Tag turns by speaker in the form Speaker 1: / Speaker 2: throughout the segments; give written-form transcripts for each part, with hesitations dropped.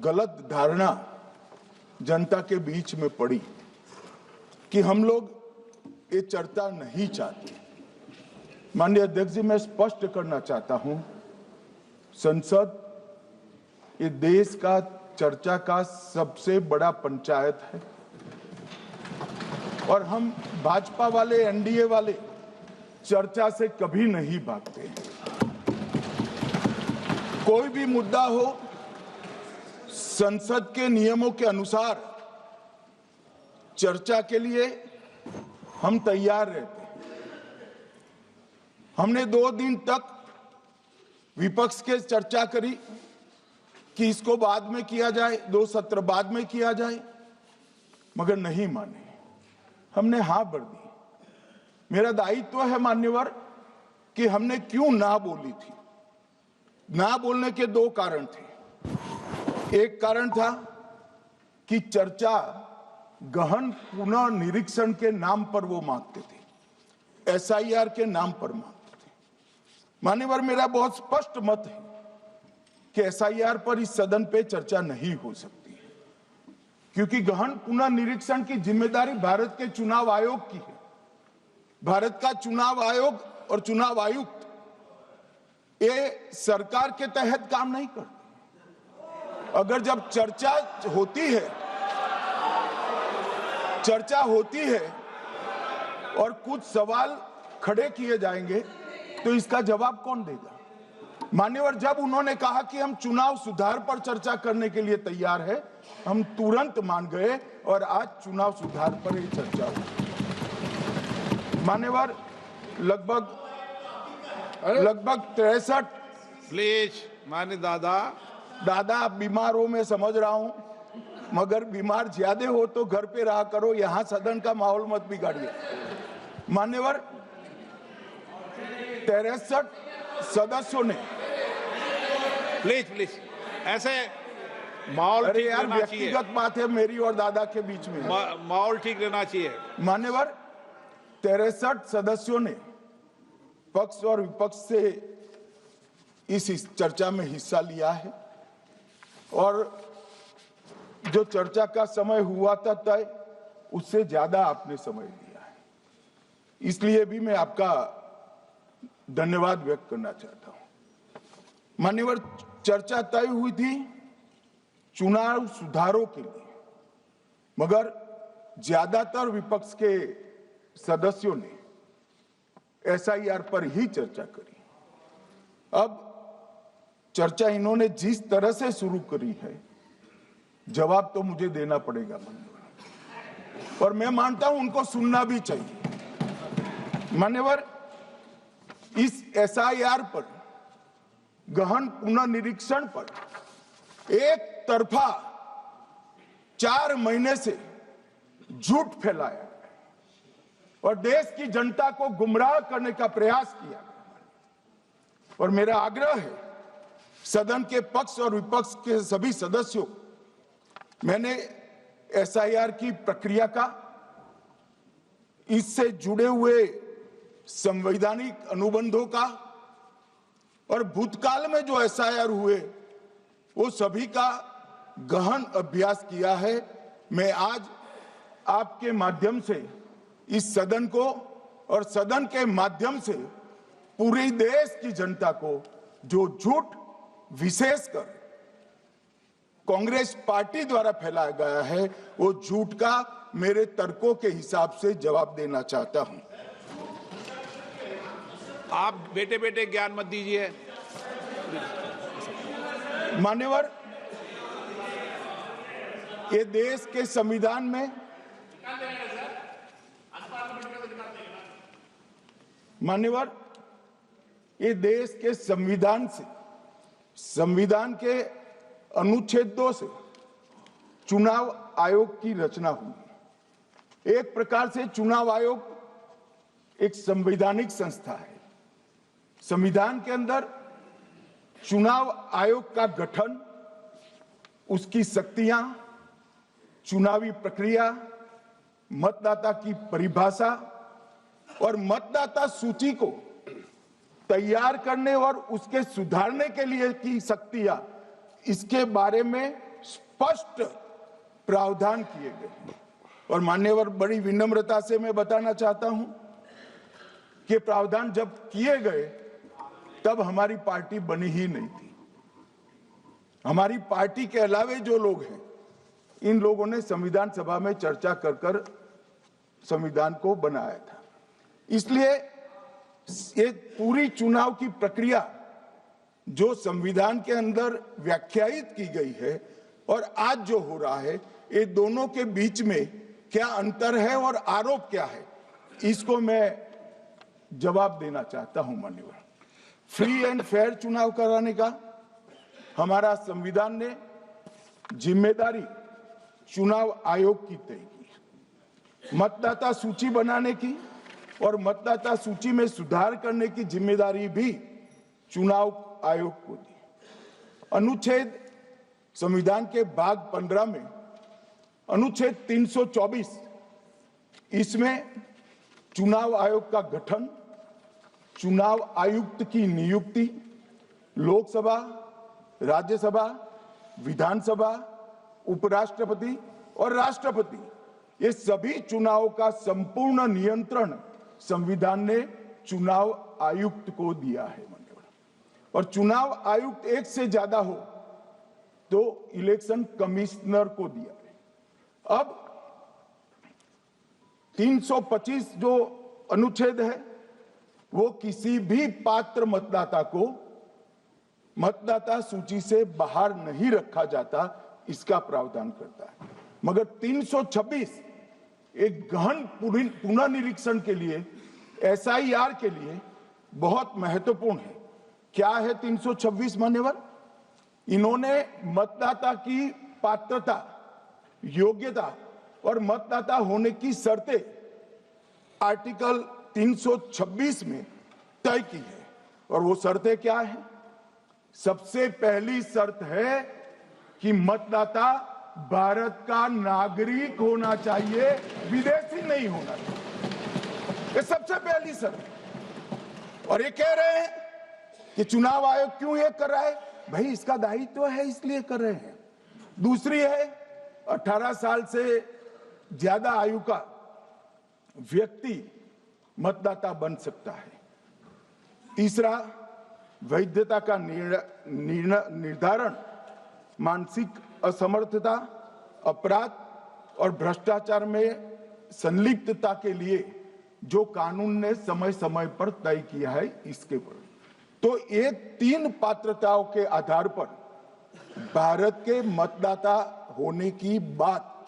Speaker 1: गलत धारणा जनता के बीच में पड़ी कि हम लोग ये चर्चा नहीं चाहते। माननीय अध्यक्ष जी, मैं स्पष्ट करना चाहता हूं, संसद ये देश का चर्चा का सबसे बड़ा पंचायत है और हम भाजपा वाले, एनडीए वाले चर्चा से कभी नहीं भागते। कोई भी मुद्दा हो, संसद के नियमों के अनुसार चर्चा के लिए हम तैयार रहते हैं। हमने 2 दिन तक विपक्ष के चर्चा करी कि इसको बाद में किया जाए, 2 सत्र बाद में किया जाए, मगर नहीं माने। हमने हाँ भर दी। मेरा दायित्व है मान्यवर कि हमने क्यों ना बोली थी। ना बोलने के 2 कारण थे। एक कारण था कि चर्चा गहन पुनर्निरीक्षण के नाम पर वो मांगते थे, एसआईआर के नाम पर मांगते थे। मान्यवर, मेरा बहुत स्पष्ट मत है कि एसआईआर पर इस सदन पे चर्चा नहीं हो सकती है, क्योंकि गहन पुनर्निरीक्षण की जिम्मेदारी भारत के चुनाव आयोग की है। भारत का चुनाव आयोग और चुनाव आयुक्त ये सरकार के तहत काम नहीं करते। अगर जब चर्चा होती है और कुछ सवाल खड़े किए जाएंगे तो इसका जवाब कौन देगा? मान्यवर, जब उन्होंने कहा कि हम चुनाव सुधार पर चर्चा करने के लिए तैयार है, हम तुरंत मान गए और आज चुनाव सुधार पर ही चर्चा हुई। मान्यवर, लगभग 63
Speaker 2: प्लीज मान्य
Speaker 1: दादा बीमार हो, मैं समझ रहा हूं, मगर बीमार ज्यादा हो तो घर पे रहा करो, यहां सदन का माहौल मत बिगाड़िए। मान्यवर, 63 सदस्यों ने
Speaker 2: प्लीज ऐसे माहौल ठीक रहना चाहिए।
Speaker 1: व्यक्तिगत बात है मेरी और दादा के बीच में,
Speaker 2: माहौल ठीक रहना चाहिए।
Speaker 1: मान्यवर, 63 सदस्यों ने पक्ष और विपक्ष से इस चर्चा में हिस्सा लिया है और जो चर्चा का समय हुआ था तय, उससे ज्यादा आपने समय लिया है। इसलिए भी मैं आपका धन्यवाद व्यक्त करना चाहता हूं। मान्यवर, चर्चा तय हुई थी चुनाव सुधारों के लिए, मगर ज्यादातर विपक्ष के सदस्यों ने एसआईआर पर ही चर्चा करी। अब चर्चा इन्होंने जिस तरह से शुरू करी है, जवाब तो मुझे देना पड़ेगा मान्यवर, और मैं मानता हूं उनको सुनना भी चाहिए। मान्यवर, इस एसआईआर पर, गहन पुनर्निरीक्षण पर एक तरफा 4 महीने से झूठ फैलाया और देश की जनता को गुमराह करने का प्रयास किया। और मेरा आग्रह है सदन के पक्ष और विपक्ष के सभी सदस्यों, मैंने एसआईआर की प्रक्रिया का, इससे जुड़े हुए संवैधानिक अनुबंधों का और भूतकाल में जो एसआईआर हुए वो सभी का गहन अभ्यास किया है। मैं आज आपके माध्यम से इस सदन को और सदन के माध्यम से पूरे देश की जनता को जो झूठ विशेषकर कांग्रेस पार्टी द्वारा फैलाया गया है, वो झूठ का मेरे तर्कों के हिसाब से जवाब देना चाहता हूं।
Speaker 2: आप बेटे बेटे ज्ञान मत दीजिए।
Speaker 1: मान्यवर, ये देश के संविधान में, मान्यवर, ये देश के संविधान से, संविधान के अनुच्छेदों से चुनाव आयोग की रचना हुई। एक प्रकार से चुनाव आयोग एक संवैधानिक संस्था है। संविधान के अंदर चुनाव आयोग का गठन, उसकी शक्तियां, चुनावी प्रक्रिया, मतदाता की परिभाषा और मतदाता सूची को तैयार करने और उसके सुधारने के लिए की शक्तियां, इसके बारे में स्पष्ट प्रावधान किए गए हैं। और मान्यवर, बड़ी विनम्रता से मैं बताना चाहता हूं कि प्रावधान जब किए गए तब हमारी पार्टी बनी ही नहीं थी। हमारी पार्टी के अलावे जो लोग हैं, इन लोगों ने संविधान सभा में चर्चा कर कर संविधान को बनाया था। इसलिए ये पूरी चुनाव की प्रक्रिया जो संविधान के अंदर व्याख्यायित की गई है और आज जो हो रहा है, ये दोनों के बीच में क्या अंतर है और आरोप क्या है, इसको मैं जवाब देना चाहता हूं। माननीय, फ्री एंड फेयर चुनाव कराने का हमारा संविधान ने जिम्मेदारी चुनाव आयोग की तय की। मतदाता सूची बनाने की और मतदाता सूची में सुधार करने की जिम्मेदारी भी चुनाव आयोग को दी। अनुच्छेद संविधान के भाग 15 में अनुच्छेद 324, इसमें चुनाव आयोग का गठन, चुनाव आयुक्त की नियुक्ति, लोकसभा, राज्यसभा, विधानसभा, उपराष्ट्रपति और राष्ट्रपति, ये सभी चुनावों का संपूर्ण नियंत्रण संविधान ने चुनाव आयुक्त को दिया है। और चुनाव आयुक्त एक से ज्यादा हो तो इलेक्शन कमिश्नर को दिया है। अब 325 जो अनुच्छेद है वो किसी भी पात्र मतदाता को मतदाता सूची से बाहर नहीं रखा जाता, इसका प्रावधान करता है। मगर 326 एक गहन पुनर्निरीक्षण के लिए, एसआईआर के लिए बहुत महत्वपूर्ण है। क्या है 326 मान्यवर? इन्होंने मतदाता की पात्रता, योग्यता और मतदाता होने की शर्तें आर्टिकल 326 में तय की है। और वो शर्तें क्या है? सबसे पहली शर्त है कि मतदाता भारत का नागरिक होना चाहिए, विदेशी नहीं होना चाहिए। ये सबसे पहली शर्त है। और ये कह रहे हैं कि चुनाव आयोग क्यों ये कर रहा है? भाई, इसका दायित्व है इसलिए कर रहे हैं। दूसरी है 18 साल से ज्यादा आयु का व्यक्ति मतदाता बन सकता है। तीसरा, वैधता का निर्धारण मानसिक असमर्थता, अपराध और भ्रष्टाचार में संलिप्तता के लिए जो कानून ने समय समय पर तय किया है, इसके पर। तो ये 3 पात्रताओं के आधार पर भारत के मतदाता होने की बात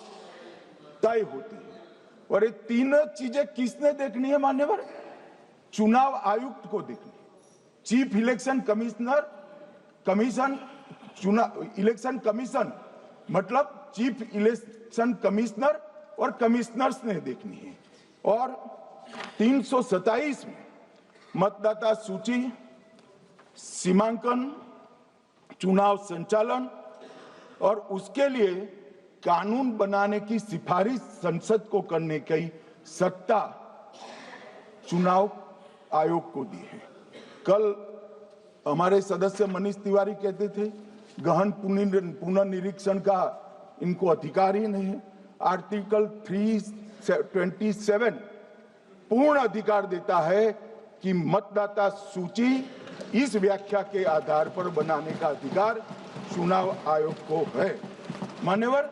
Speaker 1: तय होती है। और ये 3 चीजें किसने देखनी है मान्यवर? चुनाव आयुक्त को देखनी है। चीफ इलेक्शन इलेक्शन कमीशन मतलब चीफ इलेक्शन कमिश्नर और कमिश्नर्स ने देखनी है। और 327 में मतदाता सूची, सीमांकन, चुनाव संचालन और उसके लिए कानून बनाने की सिफारिश संसद को करने की सत्ता चुनाव आयोग को दी है। कल हमारे सदस्य मनीष तिवारी कहते थे गहन पुनर्निरीक्षण का इनको अधिकार ही नहीं है। आर्टिकल 327 पूर्ण अधिकार देता है कि मतदाता सूची इस व्याख्या के आधार पर बनाने का अधिकार चुनाव आयोग को है। मान्यवर,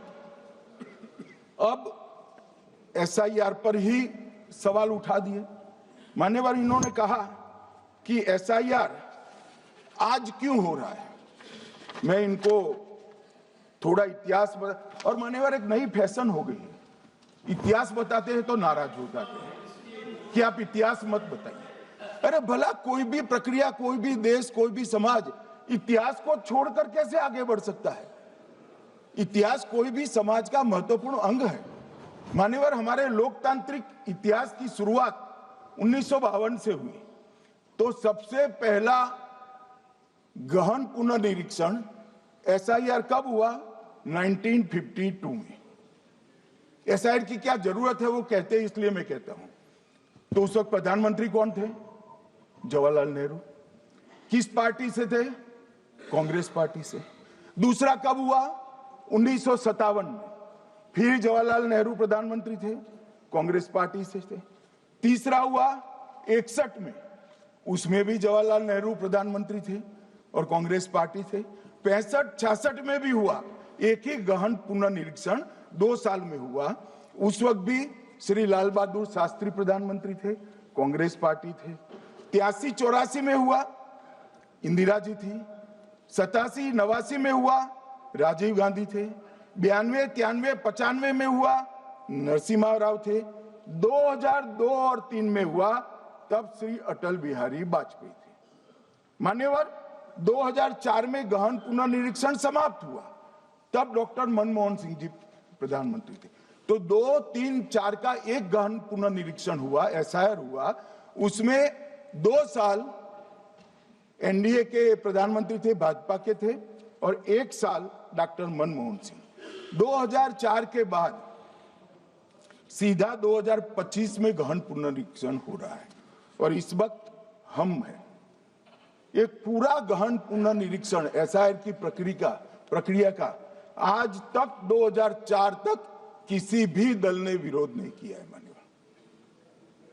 Speaker 1: अब एसआईआर पर ही सवाल उठा दिए। मान्यवर, इन्होंने कहा कि एसआईआर आज क्यों हो रहा है। मैं इनको थोड़ा इतिहास बता, और मान्यवर एक नई फैशन हो गई है, इतिहास बताते हैं तो नाराज हो जाते हैं कि आप इतिहास मत बताइए। अरे भला कोई भी प्रक्रिया, कोई भी देश, कोई भी समाज इतिहास को छोड़कर कैसे आगे बढ़ सकता है? इतिहास कोई भी समाज का महत्वपूर्ण अंग है। मान्यवर, हमारे लोकतांत्रिक इतिहास की शुरुआत 1952 से हुई। तो सबसे पहला गहन पुनर्निरीक्षण एसआईआर कब हुआ? 1952 में। एसआईआर की क्या जरूरत है वो कहते हैं, इसलिए मैं कहता हूं। तो उस वक्त प्रधानमंत्री कौन थे? जवाहरलाल नेहरू। किस पार्टी से थे? कांग्रेस पार्टी से। दूसरा कब हुआ? 1957 में फिर जवाहरलाल नेहरू प्रधानमंत्री थे, कांग्रेस पार्टी से थे। तीसरा हुआ 61 में, उसमें भी जवाहरलाल नेहरू प्रधानमंत्री थे और कांग्रेस पार्टी थे। 65-66 में भी हुआ, एक ही गहन पुनर्निरीक्षण 2 साल में हुआ। उस वक्त भी श्री लाल बहादुर शास्त्री प्रधानमंत्री थे, कांग्रेस पार्टी थे। 83-84 में हुआ, इंदिरा जी थी। 87-89 में हुआ, राजीव गांधी थे। 92-93-95 में हुआ, नरसिम्हा राव थे। 2002 और 3 में हुआ, तब श्री अटल बिहारी वाजपेयी थे। मान्यवर, 2004 में गहन पुनर्निरीक्षण समाप्त हुआ, तब डॉक्टर मनमोहन सिंह जी प्रधानमंत्री थे। तो 2, 3, 4 का एक गहन पुनर्निरीक्षण हुआ, एसआईआर हुआ। उसमें 2 साल एनडीए के प्रधानमंत्री थे, भाजपा के थे, और 1 साल डॉक्टर मनमोहन सिंह। 2004 के बाद सीधा 2025 में गहन पुनर्निरीक्षण हो रहा है और इस वक्त हम हैं। एक पूरा गहन पुनर्निरीक्षण एसआईआर की प्रक्रिया का आज तक 2004 तक किसी भी दल ने विरोध नहीं किया है मान्यवर,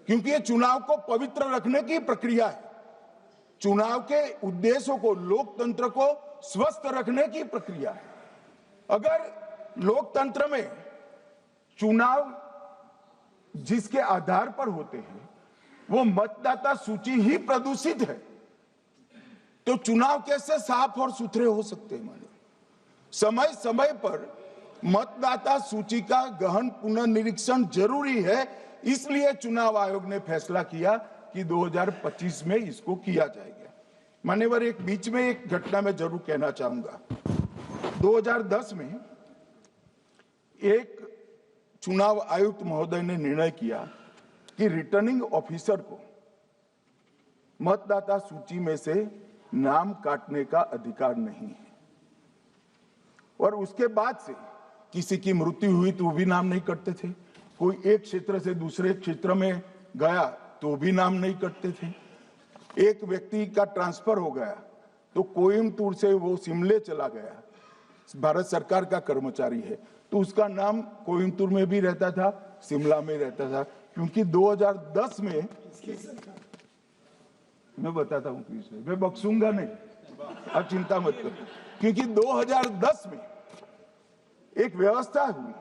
Speaker 1: क्योंकि ये चुनाव को पवित्र रखने की प्रक्रिया है। चुनाव के उद्देश्यों को, लोकतंत्र को स्वस्थ रखने की प्रक्रिया है। अगर लोकतंत्र में चुनाव जिसके आधार पर होते हैं वो मतदाता सूची ही प्रदूषित है, तो चुनाव कैसे साफ और सुथरे हो सकते हैं? समय समय पर मतदाता सूची का गहन पुनर्निरीक्षण जरूरी है, इसलिए चुनाव आयोग ने फैसला किया कि 2025 में इसको किया जाएगा। मान्यवर, एक बीच में एक घटना में जरूर कहना चाहूंगा। 2010 में एक चुनाव आयुक्त महोदय ने निर्णय किया कि रिटर्निंग ऑफिसर को मतदाता सूची में से नाम काटने का अधिकार नहीं है, और उसके बाद से किसी की मृत्यु हुई तो भी नाम नहीं कटते थे, कोई एक क्षेत्र से दूसरे क्षेत्र में गया तो भी नाम नहीं कटते थे। एक व्यक्ति का ट्रांसफर हो गया तो कोयम्बटूर से वो शिमले चला गया, भारत सरकार का कर्मचारी है, तो उसका नाम कोयम्बटूर में भी रहता था, शिमला में रहता था, क्योंकि 2010 में, मैं बताता हूं किसने, मैं बख्शूंगा नहीं, आप चिंता मत करो, क्योंकि 2010 में एक व्यवस्था हुई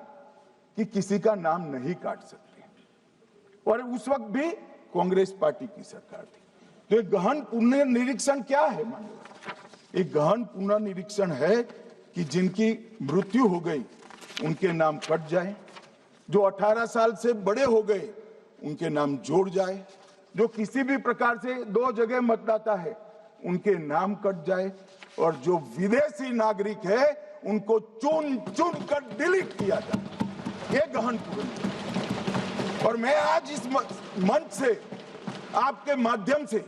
Speaker 1: कि किसी का नाम नहीं काट सकते, और उस वक्त भी कांग्रेस पार्टी की सरकार थी। तो एक गहन पुनर्निरीक्षण क्या है? मानिए, एक गहन पुनर्निरीक्षण है कि जिनकी मृत्यु हो गई उनके नाम कट जाए, जो 18 साल से बड़े हो गए उनके नाम जोड़ जाए, जो किसी भी प्रकार से 2 जगह मतदाता है उनके नाम कट जाए, और जो विदेशी नागरिक है उनको चुन चुन कर डिलीट किया जाए। ये गहन पुनर्निरीक्षण। और मैं आज इस मंच से, आपके माध्यम से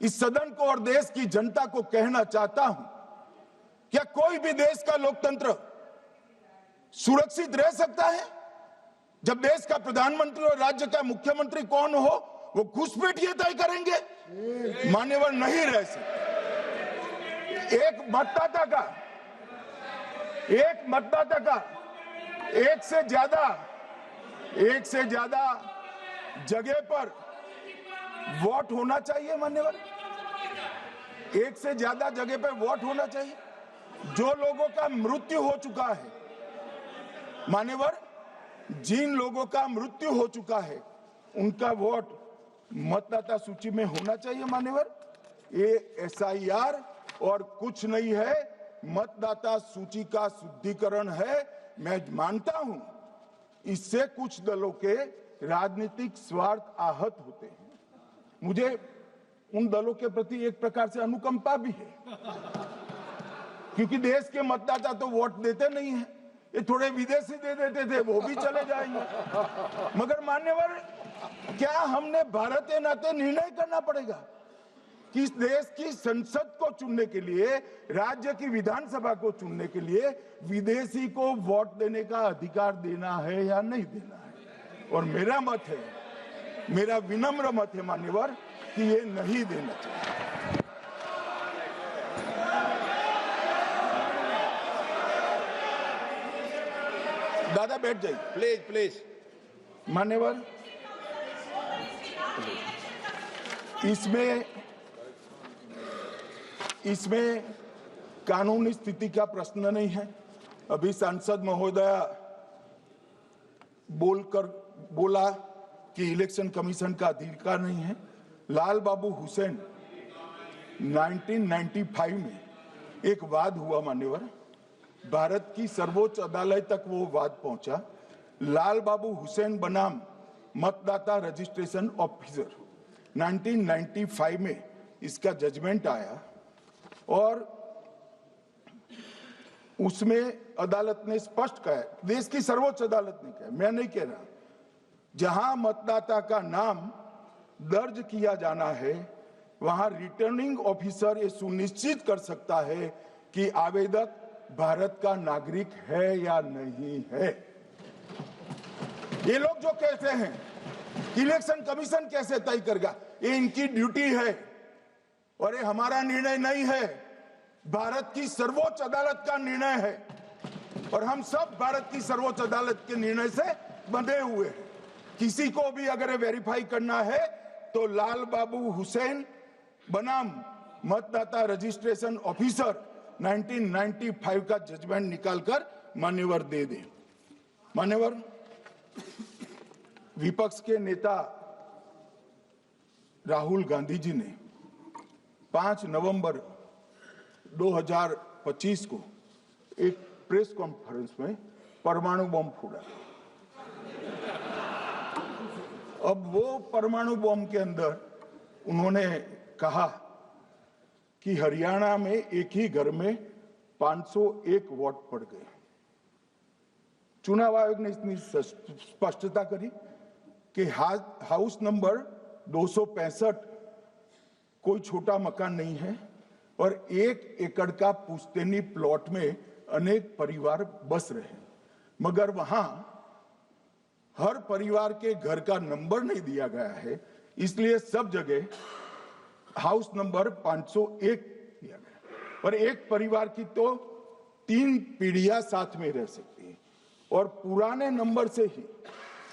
Speaker 1: इस सदन को और देश की जनता को कहना चाहता हूं, क्या कोई भी देश का लोकतंत्र सुरक्षित रह सकता है जब देश का प्रधानमंत्री और राज्य का मुख्यमंत्री कौन हो वो घुसपैठ ये तय करेंगे? मान्यवर, नहीं रह सकते। एक मतदाता का एक से ज्यादा जगह पर वोट होना चाहिए। मान्यवर, एक से ज्यादा जगह पर वोट होना चाहिए। जो लोगों का मृत्यु हो चुका है, मान्यवर, जिन लोगों का मृत्यु हो चुका है उनका वोट मतदाता सूची में होना चाहिए। मान्यवर, ये एसआईआर और कुछ नहीं है, मतदाता सूची का शुद्धिकरण है। मैं मानता हूं इससे कुछ दलों के राजनीतिक स्वार्थ आहत होते हैं। मुझे उन दलों के प्रति एक प्रकार से अनुकंपा भी है, क्योंकि देश के मतदाता तो वोट देते नहीं है, ये थोड़े विदेशी दे देते थे, वो भी चले जाएंगे। मगर मान्यवर, क्या हमने भारत के नाते निर्णय करना पड़ेगा कि इस देश की संसद को चुनने के लिए, राज्य की विधानसभा को चुनने के लिए विदेशी को वोट देने का अधिकार देना है या नहीं देना है? और मेरा मत है, मेरा विनम्र मत है मान्यवर, कि ये नहीं देना चाहिए। दादा बैठ जाइए।
Speaker 2: Please please.
Speaker 1: मान्यवर, इसमें कानूनी स्थिति का प्रश्न नहीं है। अभी सांसद महोदया बोला कि इलेक्शन कमीशन का अधिकार नहीं है। लाल बाबू हुसैन 1995 में एक वाद हुआ मान्यवर, भारत की सर्वोच्च अदालत तक वो वाद पहुंचा। लाल बाबू हुसैन बनाम मतदाता रजिस्ट्रेशन ऑफिसर 1995 में इसका जजमेंट आया और उसमें अदालत ने स्पष्ट कहा, देश की सर्वोच्च अदालत ने कहा, मैं नहीं कह रहा, जहां मतदाता का नाम दर्ज किया जाना है वहां रिटर्निंग ऑफिसर ये सुनिश्चित कर सकता है कि आवेदक भारत का नागरिक है या नहीं है। ये लोग जो कहते हैं इलेक्शन कमीशन कैसे तय करेगा, ये इनकी ड्यूटी है और ये हमारा निर्णय नहीं है, भारत की सर्वोच्च अदालत का निर्णय है और हम सब भारत की सर्वोच्च अदालत के निर्णय से बंधे हुए हैं। किसी को भी अगर वेरीफाई करना है तो लाल बाबू हुसैन बनाम मतदाता रजिस्ट्रेशन ऑफिसर 1995 का जजमेंट निकालकर मान्यवर दे दे। मान्यवर, विपक्ष के नेता राहुल गांधी जी ने 5 नवंबर 2025 को एक प्रेस कॉन्फ्रेंस में परमाणु बम फोड़ा। अब वो परमाणु बम के अंदर उन्होंने कहा कि हरियाणा में एक ही घर में 501 वोट पड़ गए। चुनाव आयोग ने इतनी स्पष्टता करी कि हाउस नंबर 265 कोई छोटा मकान नहीं है और 1 एकड़ का पुश्तैनी प्लॉट में अनेक परिवार बस रहे, मगर वहां हर परिवार के घर का नंबर नहीं दिया गया है, इसलिए सब जगह हाउस नंबर 501 दिया गया और एक परिवार की तो 3 पीढ़ियां साथ में रह सकती है। और पुराने नंबर से ही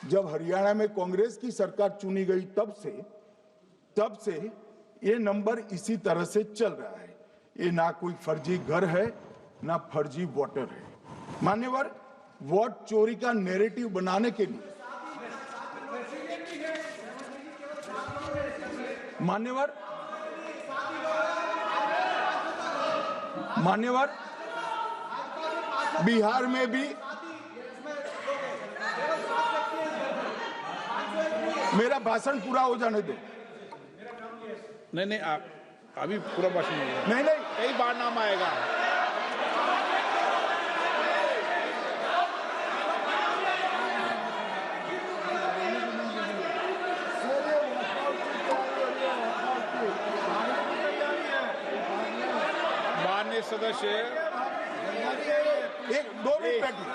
Speaker 1: जब हरियाणा में कांग्रेस की सरकार चुनी गई तब से ये नंबर इसी तरह से चल रहा है। ये ना कोई फर्जी घर है ना फर्जी वोटर है। मान्यवर, वोट चोरी का नैरेटिव बनाने के लिए मान्यवर बिहार में भी मेरा भाषण पूरा हो जाने दो।
Speaker 2: नहीं आप अभी पूरा भाषण
Speaker 1: नहीं
Speaker 2: कई बार नाम आएगा। माननीय सदस्य
Speaker 1: 2 मिनट बैठिए,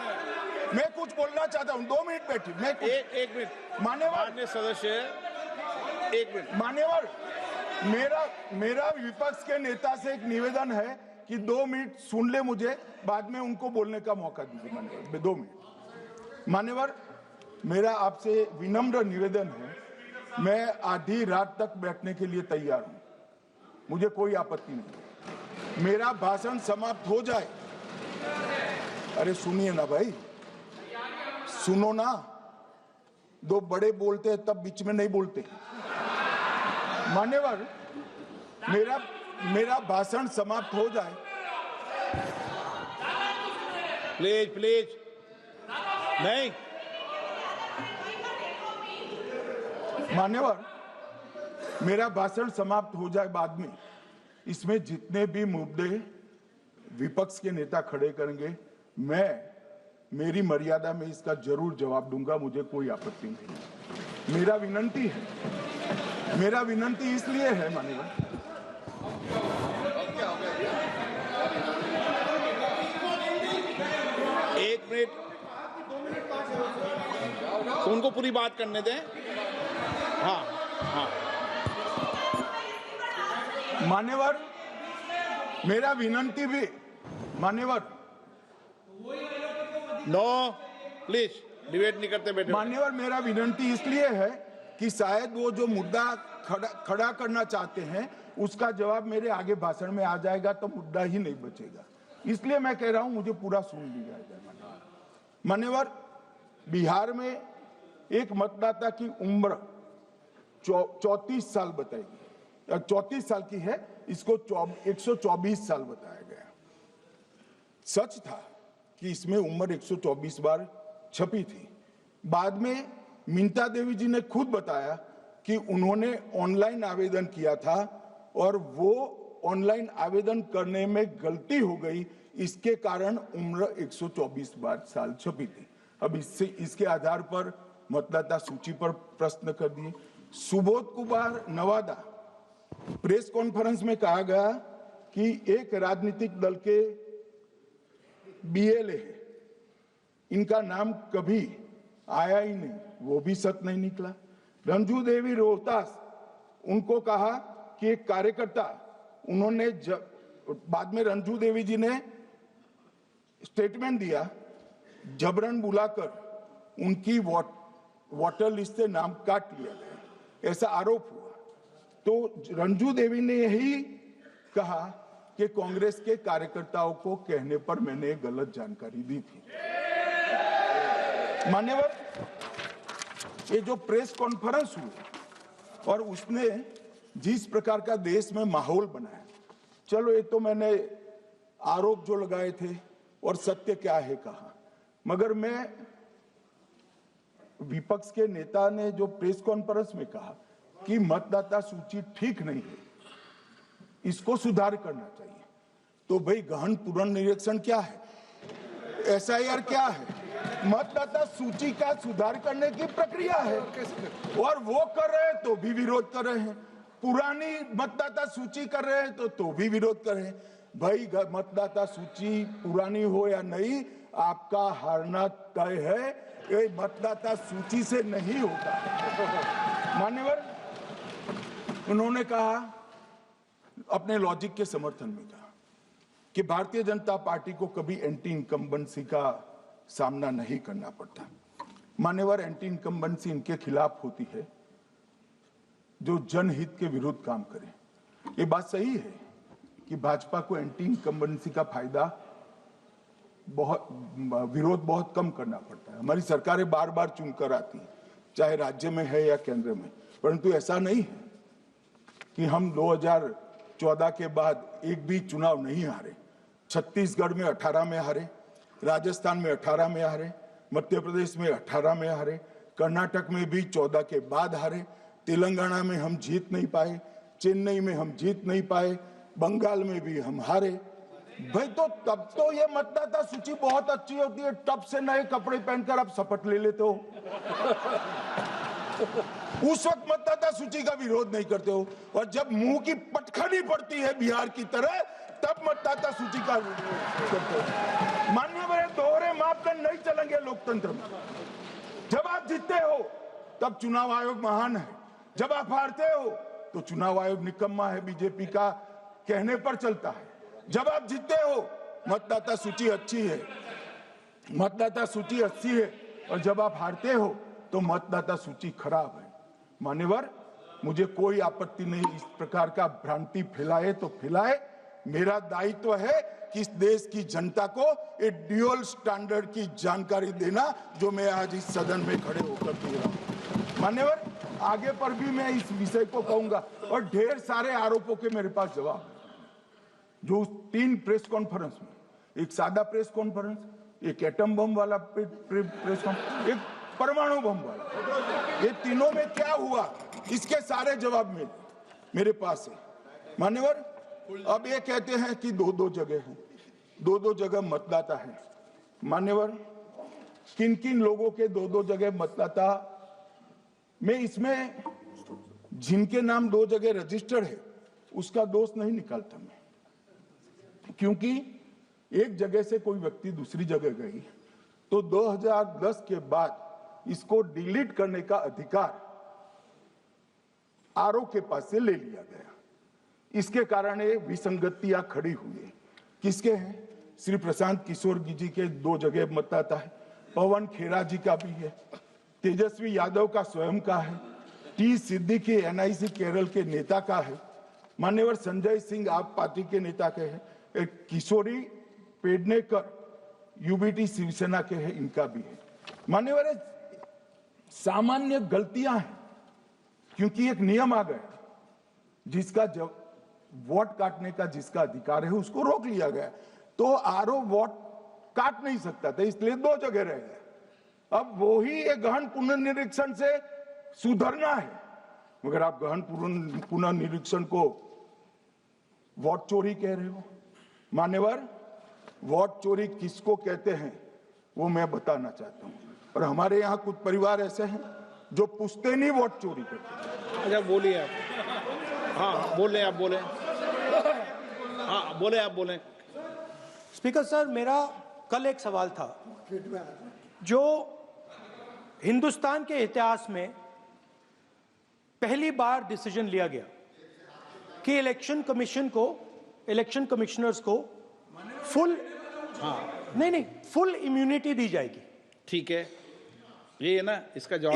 Speaker 1: मैं कुछ बोलना चाहता हूं। 2 मिनट बैठिए, मैं
Speaker 2: एक मिनट।
Speaker 1: मान्यवर
Speaker 2: सदस्य 1 मिनट।
Speaker 1: मान्यवर, मेरा विपक्ष के नेता से एक निवेदन है कि 2 मिनट सुन ले मुझे, बाद में उनको बोलने का मौका दीजिए। मान्यवर 2 मिनट। मान्यवर, मेरा आपसे विनम्र निवेदन है, मैं आधी रात तक बैठने के लिए तैयार हूं, मुझे कोई आपत्ति नहीं। मेरा भाषण समाप्त हो जाए, अरे सुनिए ना भाई, सुनो ना, 2 बड़े बोलते हैं तब बीच में नहीं बोलते। मान्यवर, मेरा भाषण समाप्त हो जाए।
Speaker 2: प्लीज नहीं।
Speaker 1: मान्यवर, मेरा भाषण समाप्त हो जाए बाद में, इसमें जितने भी मुद्दे विपक्ष के नेता खड़े करेंगे, मेरी मर्यादा में इसका जरूर जवाब दूंगा, मुझे कोई आपत्ति नहीं। मेरा विनंती इसलिए है मान्यवर,
Speaker 2: एक मिनट उनको पूरी बात करने दें। हाँ
Speaker 1: मान्यवर, मेरा विनंती भी मान्यवर।
Speaker 2: नो प्लीज डिबेट नहीं करते बैठे।
Speaker 1: मान्यवर, मेरा विनंती इसलिए है कि शायद वो जो मुद्दा खड़ा करना चाहते हैं उसका जवाब मेरे आगे भाषण में आ जाएगा तो मुद्दा ही नहीं बचेगा, इसलिए मैं कह रहा हूं मुझे पूरा सुन लिया जाए। मान्यवर, बिहार में एक मतदाता की उम्र 34 साल बताई गई, 34 साल की है, इसको 124 साल बताया गया। सच था कि इसमें उम्र 124 बार छपी थी। बाद में मिंता देवी जी ने खुद बताया कि उन्होंने ऑनलाइन आवेदन किया था और वो ऑनलाइन आवेदन करने में गलती हो गई, इसके कारण उम्र 124 बार साल छपी थी। अब इसके आधार पर मतदाता सूची पर प्रश्न कर दिए। सुबोध कुमार नवादा, प्रेस कॉन्फ्रेंस में कहा गया कि एक राजनीतिक दल के बीएलए है, इनका नाम कभी आया ही नहीं, वो भी सच नहीं निकला। रंजू देवी रोहतास, उनको कहा कि एक कार्यकर्ता, उन्होंने बाद में रंजू देवी जी ने स्टेटमेंट दिया, जबरन बुलाकर उनकी वोटर लिस्ट से नाम काट लिया गया, ऐसा आरोप हुआ। तो रंजू देवी ने यही कहा कि कांग्रेस के कार्यकर्ताओं को कहने पर मैंने गलत जानकारी दी थी। मान्यवर, ये जो प्रेस कॉन्फ्रेंस हुई और उसने जिस प्रकार का देश में माहौल बनाया, चलो ये तो मैंने आरोप जो लगाए थे और सत्य क्या है कहा, मगर मैं विपक्ष के नेता ने जो प्रेस कॉन्फ्रेंस में कहा कि मतदाता सूची ठीक नहीं है, इसको सुधार करना चाहिए, तो भाई गहन पुनर्निरीक्षण क्या है, एसआईआर क्या है, मतदाता सूची का सुधार करने की प्रक्रिया है, और वो कर रहे हैं तो भी विरोध कर रहे हैं, पुरानी मतदाता सूची कर रहे हैं तो भी विरोध कर रहे हैं। भाई मतदाता सूची पुरानी हो या नहीं, आपका हारना तय है, ये मतदाता सूची से नहीं होता। मान्यवर, उन्होंने कहा, अपने लॉजिक के समर्थन में कहा कि भारतीय जनता पार्टी को कभी एंटी इनकम्बेंसी का सामना नहीं करना पड़ता। मान्यवर, एंटी इनकम्बेंसी इनके खिलाफ होती है जो जनहित के विरुद्ध काम करे। ये बात सही है कि भाजपा को एंटी इनकम्बेंसी का फायदा विरोध बहुत कम करना पड़ता है। हमारी सरकारें बार बार चुनकर आती हैं, चाहे राज्य में है या केंद्र में, परंतु ऐसा नहीं है कि हम 2014 के बाद एक भी चुनाव नहीं हारे। छत्तीसगढ़ में 18 में हारे, राजस्थान में 18 में हारे, मध्य प्रदेश में 18 में हारे, कर्नाटक में भी 14 के बाद हारे, तेलंगाना में हम जीत नहीं पाए, चेन्नई में हम जीत नहीं पाए, बंगाल में भी हम हारे। भाई तो तब तो ये मतदाता सूची बहुत अच्छी होती है, तब से नए कपड़े पहनकर आप शपथ ले लेते हो। उस वक्त मतदाता सूची का विरोध नहीं करते हो, और जब मुंह की पटखनी पड़ती है बिहार की तरह, तब मतदाता सूची का विरोध करते हो। मान्यवर, दोहरे मापदंड नहीं चलेंगे लोकतंत्र में। जब आप जीतते हो तब चुनाव आयोग महान है, जब आप हारते हो तो चुनाव आयोग निकम्मा है, बीजेपी का कहने पर चलता है। जब आप जीतते हो मतदाता सूची अच्छी है, मतदाता सूची अच्छी है, और जब आप हारते हो तो मतदाता सूची खराब है। मान्यवर, मुझे कोई आपत्ति नहीं, इस प्रकार का भ्रांति फैलाए तो फैलाए, मेरा दायित्व है कि इस देश की जनता को एक ड्यूअल स्टैंडर्ड की जानकारी देना, जो मैं आज इस सदन में खड़े होकर दे रहा हूं। मान्यवर, आगे पर भी मैं इस विषय को कहूंगा, और ढेर सारे आरोपों के मेरे पास जवाब है। जो 3 प्रेस कॉन्फ्रेंस में, एक सादा प्रेस कॉन्फ्रेंस, एक एटम बम वाला प्रेस कॉन्फ्रेंस, एक परमाणु बम वाला, ये तीनों में क्या हुआ, इसके सारे जवाब मेरे पास है। मान्यवर, अब ये कहते हैं कि 2-2 जगह है, 2-2 जगह मतदाता है। मान्यवर, किन किन लोगों के 2-2 जगह मतदाता में, इसमें जिनके नाम 2 जगह रजिस्टर्ड है उसका दोष नहीं निकालता मैं, क्योंकि एक जगह से कोई व्यक्ति दूसरी जगह गई तो 2010 के बाद इसको डिलीट करने का अधिकार आरओ के पास से ले लिया गया। इसके कारण ये विसंगतियां खड़ी हुई है। किसके हैं? श्री प्रशांत किशोर जी के 2 जगह मतदाता है, पवन खेरा जी का भी है, तेजस्वी यादव का स्वयं का है, टी सिद्दीकी एनआईसी केरल के नेता का है, मान्यवर संजय सिंह आप पार्टी के नेता के हैं, एक किशोरी पेडनेकर यूबीटी शिवसेना के हैं, इनका भी है। मान्यवर सामान्य गलतियां हैं, क्योंकि एक नियम आ गया, जिसका जब वोट काटने का जिसका अधिकार है उसको रोक लिया गया, तो आरओ वोट काट नहीं सकता था, इसलिए 2 जगह रह गए। अब वो ही एक गहन पुनर्निरीक्षण से सुधरना है, मगर आप गहन पुनर्निरीक्षण को वोट चोरी कह रहे हो। मान्यवर, वोट चोरी किसको कहते हैं वो मैं बताना चाहता हूं, और हमारे यहाँ कुछ परिवार ऐसे हैं जो पूछते नहीं, वोट चोरी करते।
Speaker 2: अच्छा बोलिए आप। हाँ बोले आप, बोले। हाँ बोले आप, बोले।
Speaker 3: स्पीकर सर, मेरा कल एक सवाल था, जो हिंदुस्तान के इतिहास में पहली बार डिसीजन लिया गया कि इलेक्शन कमिश्नर्स को फुल फुल इम्यूनिटी दी जाएगी।
Speaker 2: ठीक है, ये है ना, इसका जवाब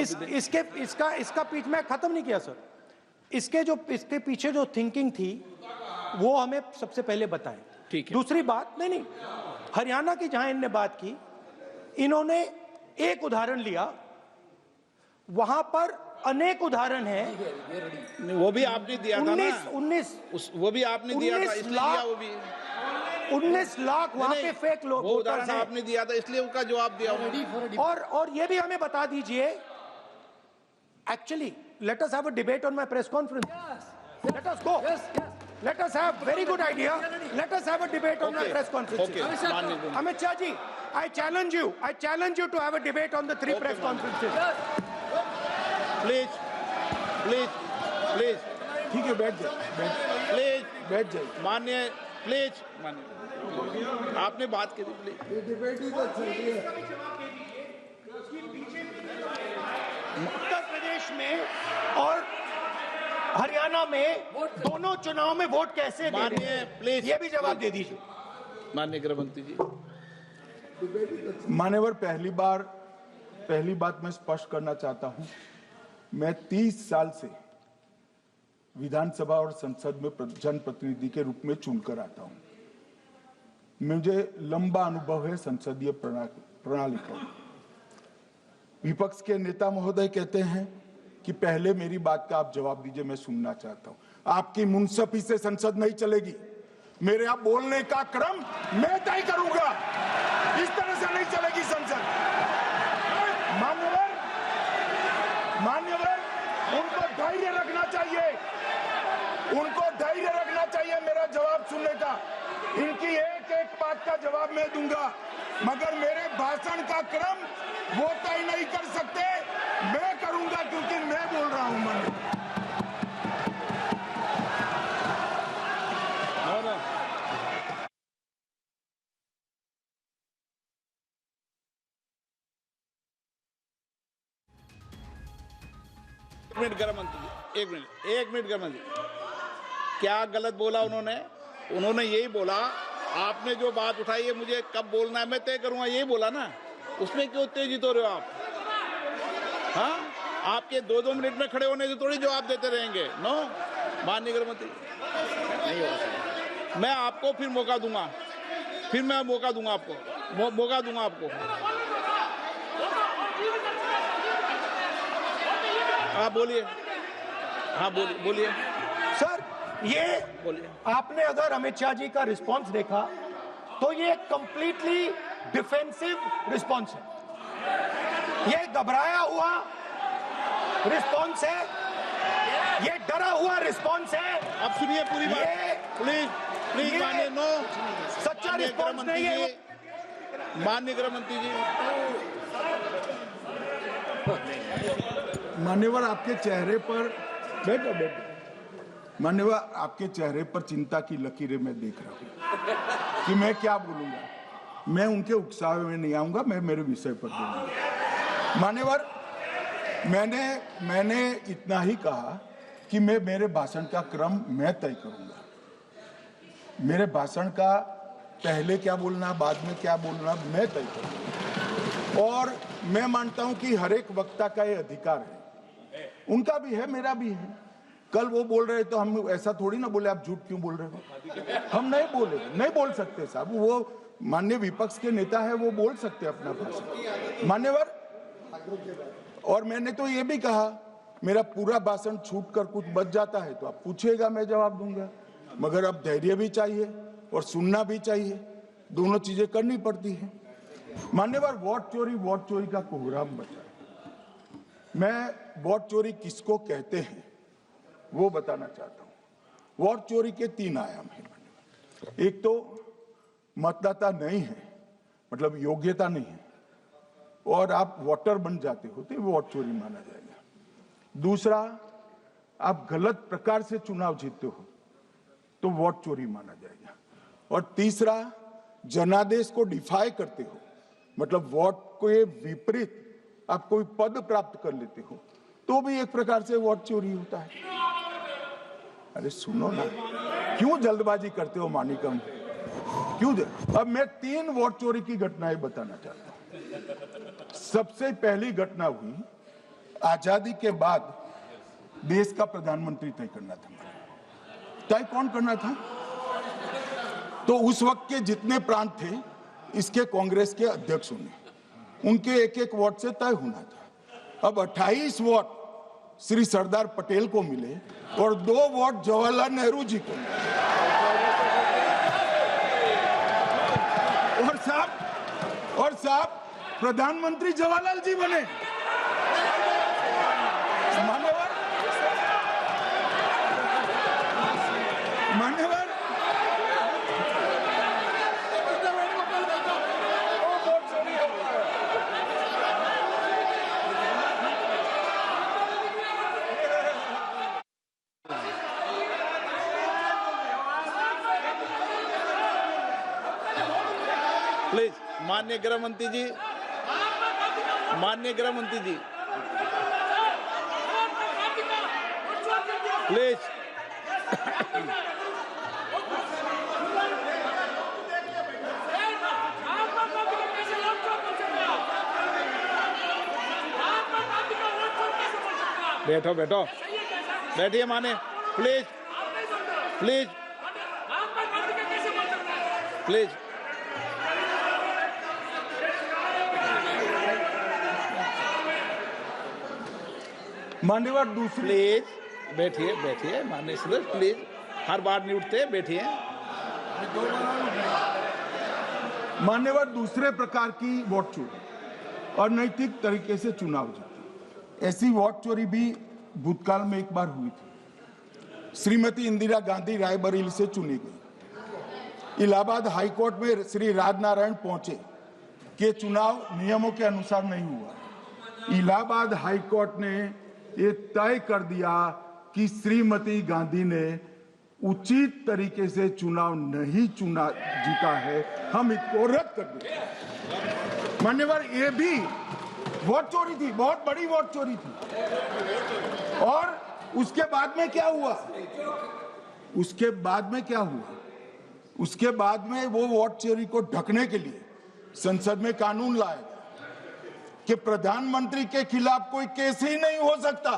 Speaker 3: इसका पीछ मैं खत्म नहीं किया सर। इसके पीछे जो थिंकिंग थी वो हमें सबसे पहले बताएं।
Speaker 2: ठीक है।
Speaker 3: दूसरी बात, नहीं, हरियाणा की जहां इन्होंने बात की, इन्होंने एक उदाहरण लिया, वहां पर अनेक उदाहरण हैं।
Speaker 2: वो भी आपने दिया था ना,
Speaker 3: 19
Speaker 2: वो भी आपने दिया था, इसलिए दिया वो भी।
Speaker 3: 19 लाख वहां के फेक लोग,
Speaker 2: वो उदाहरण आपने दिया था, इसलिए उनका जवाब दिया।
Speaker 3: और ये भी हमें बता दीजिए, actually let us have a debate on my press conference. Let us go. Let us have very good idea. Let us have a debate on my press conference. Amit Shah ji, I challenge you to have a debate on the 3 press conferences.
Speaker 2: Please.
Speaker 1: ठीक है, बैठ जाइए, बैठ जाइए।
Speaker 2: माननीय, please माननीय, आपने बात की थी, प्लीज।
Speaker 3: उत्तर प्रदेश में और हरियाणा में दोनों चुनाव में वोट कैसे दे रहे हैं,
Speaker 2: प्लीज
Speaker 3: ये भी जवाब दे दीजिए।
Speaker 2: माननीय गृह मंत्री जी।
Speaker 1: मान्यवर, पहली बात मैं स्पष्ट करना चाहता हूं, मैं 30 साल से विधानसभा और संसद में जनप्रतिनिधि के रूप में चुनकर आता हूं। मुझे लंबा अनुभव है संसदीय प्रणाली का। विपक्ष के नेता महोदय कहते हैं कि पहले मेरी बात का आप जवाब दीजिए, मैं सुनना चाहता हूं। आपकी मुनसफी से संसद नहीं चलेगी, मेरे यहाँ बोलने का क्रम मैं तय करूंगा, इस तरह से नहीं चलेगी संसद। मान्यवर, उनको धैर्य रखना चाहिए, मेरा जवाब सुनने का। इनकी एक बात का जवाब मैं दूंगा, मगर मेरे भाषण का क्रम वो तय नहीं कर सकते, मैं करूंगा, क्योंकि मैं बोल रहा हूं।
Speaker 2: एक मिनट गृह मंत्री, क्या गलत बोला उन्होंने यही बोला, आपने जो बात उठाई है मुझे कब बोलना है मैं तय करूंगा, यही बोला ना, उसमें क्यों उत्तेजित हो रहे हो आप? हाँ, आपके 2-2 मिनट में खड़े होने से थोड़ी जवाब देते रहेंगे। नो, माननीय गृह मंत्री, नहीं होगा। मैं आपको फिर मौका दूंगा, आपको। हाँ बोलिए, बोलिए
Speaker 3: सर। ये बोलिए, आपने अगर अमित शाह जी का रिस्पॉन्स देखा तो ये कंप्लीटली डिफेंसिव रिस्पॉन्स है, ये घबराया हुआ रिस्पॉन्स है, ये डरा हुआ रिस्पॉन्स है।
Speaker 2: अब सुनिए पूरी बात, प्लीज मानिए। नो,
Speaker 3: सच्चा रिस्पॉन्स नहीं है।
Speaker 2: माननीय गृह मंत्री जी,
Speaker 1: मान्यवर, आपके चेहरे पर बैठो। मान्यवर, आपके चेहरे पर चिंता की लकीरें मैं देख रहा हूं कि मैं क्या बोलूंगा। मैं उनके उकसावे में नहीं आऊंगा, मैं मेरे विषय पर बोलूंगा। मान्यवर, मैंने इतना ही कहा कि मेरे भाषण का क्रम मैं तय करूंगा। मेरे भाषण का पहले क्या बोलना, बाद में क्या बोलना, मैं तय करूंगा। और मैं मानता हूं कि हर एक वक्ता का ये अधिकार है, उनका भी है, मेरा भी है। कल वो बोल रहे तो हम ऐसा थोड़ी ना बोले आप झूठ क्यों बोल रहे हो, हम नहीं बोले, नहीं बोल सकते साहब, वो माननीय विपक्ष के नेता है, वो बोल सकते अपना भाषण मान्यवर। और मैंने तो ये भी कहा मेरा पूरा भाषण छूट कर कुछ बच जाता है तो आप पूछिएगा, मैं जवाब दूंगा, मगर अब धैर्य भी चाहिए और सुनना भी चाहिए, दोनों चीजें करनी पड़ती है। मान्यवर, वोट चोरी का कोहराम बचा। मैं वोट चोरी किसको कहते हैं वो बताना चाहता हूं। वोट चोरी के 3 आयाम हैं। एक तो मतदाता नहीं है, मतलब योग्यता नहीं है और आप वोटर बन जाते हो तो वोट चोरी माना जाएगा। दूसरा, आप गलत प्रकार से चुनाव जीतते हो तो वोट चोरी माना जाएगा। और तीसरा, जनादेश को डिफाई करते हो, मतलब वोट के विपरीत आप कोई पद प्राप्त कर लेते हो तो भी एक प्रकार से वोट चोरी होता है। अरे सुनो ना, क्यों जल्दबाजी करते हो मानिकम, क्यों? अब मैं 3 वोट चोरी की घटनाएं बताना चाहता हूं। सबसे पहली घटना हुई आजादी के बाद, देश का प्रधानमंत्री तय करना था। तय कौन करना था? तो उस वक्त के जितने प्रांत थे इसके कांग्रेस के अध्यक्षों ने, उनके एक एक वोट से तय होना था। अब 28 वोट श्री सरदार पटेल को मिले और 2 वोट जवाहरलाल नेहरू जी को मिले। और साहब प्रधानमंत्री जवाहरलाल जी बने। मान्यवर,
Speaker 2: प्लीज माननीय गृह मंत्री जी, माननीय गृह मंत्री जी, प्लीज। बैठो बैठो, बैठिए माने, प्लीज प्लीज प्लीज।
Speaker 1: मान्यवर, दूसरी,
Speaker 2: प्लीज बैठिए बैठिए माननीय सदस्य, प्लीज, हर बार नहीं उठते, बैठिए।
Speaker 1: मान्यवर, दूसरे प्रकार की वोट चोरी और नैतिक तरीके से चुनाव जीतना, ऐसी वोट चोरी भी भूतकाल में एक बार हुई थी। श्रीमती इंदिरा गांधी रायबरेली से चुनी गई। इलाहाबाद हाईकोर्ट में श्री राजनारायण पहुंचे कि चुनाव नियमों के अनुसार नहीं हुआ। इलाहाबाद हाईकोर्ट ने ये तय कर दिया कि श्रीमती गांधी ने उचित तरीके से चुनाव नहीं जीता है, हम इसको रद्द कर दें। मान्यवर, ये भी वोट चोरी थी, बहुत बड़ी वोट चोरी थी। और उसके बाद में क्या हुआ? उसके बाद में वो वोट चोरी को ढकने के लिए संसद में कानून लाया कि प्रधानमंत्री के खिलाफ कोई केस ही नहीं हो सकता।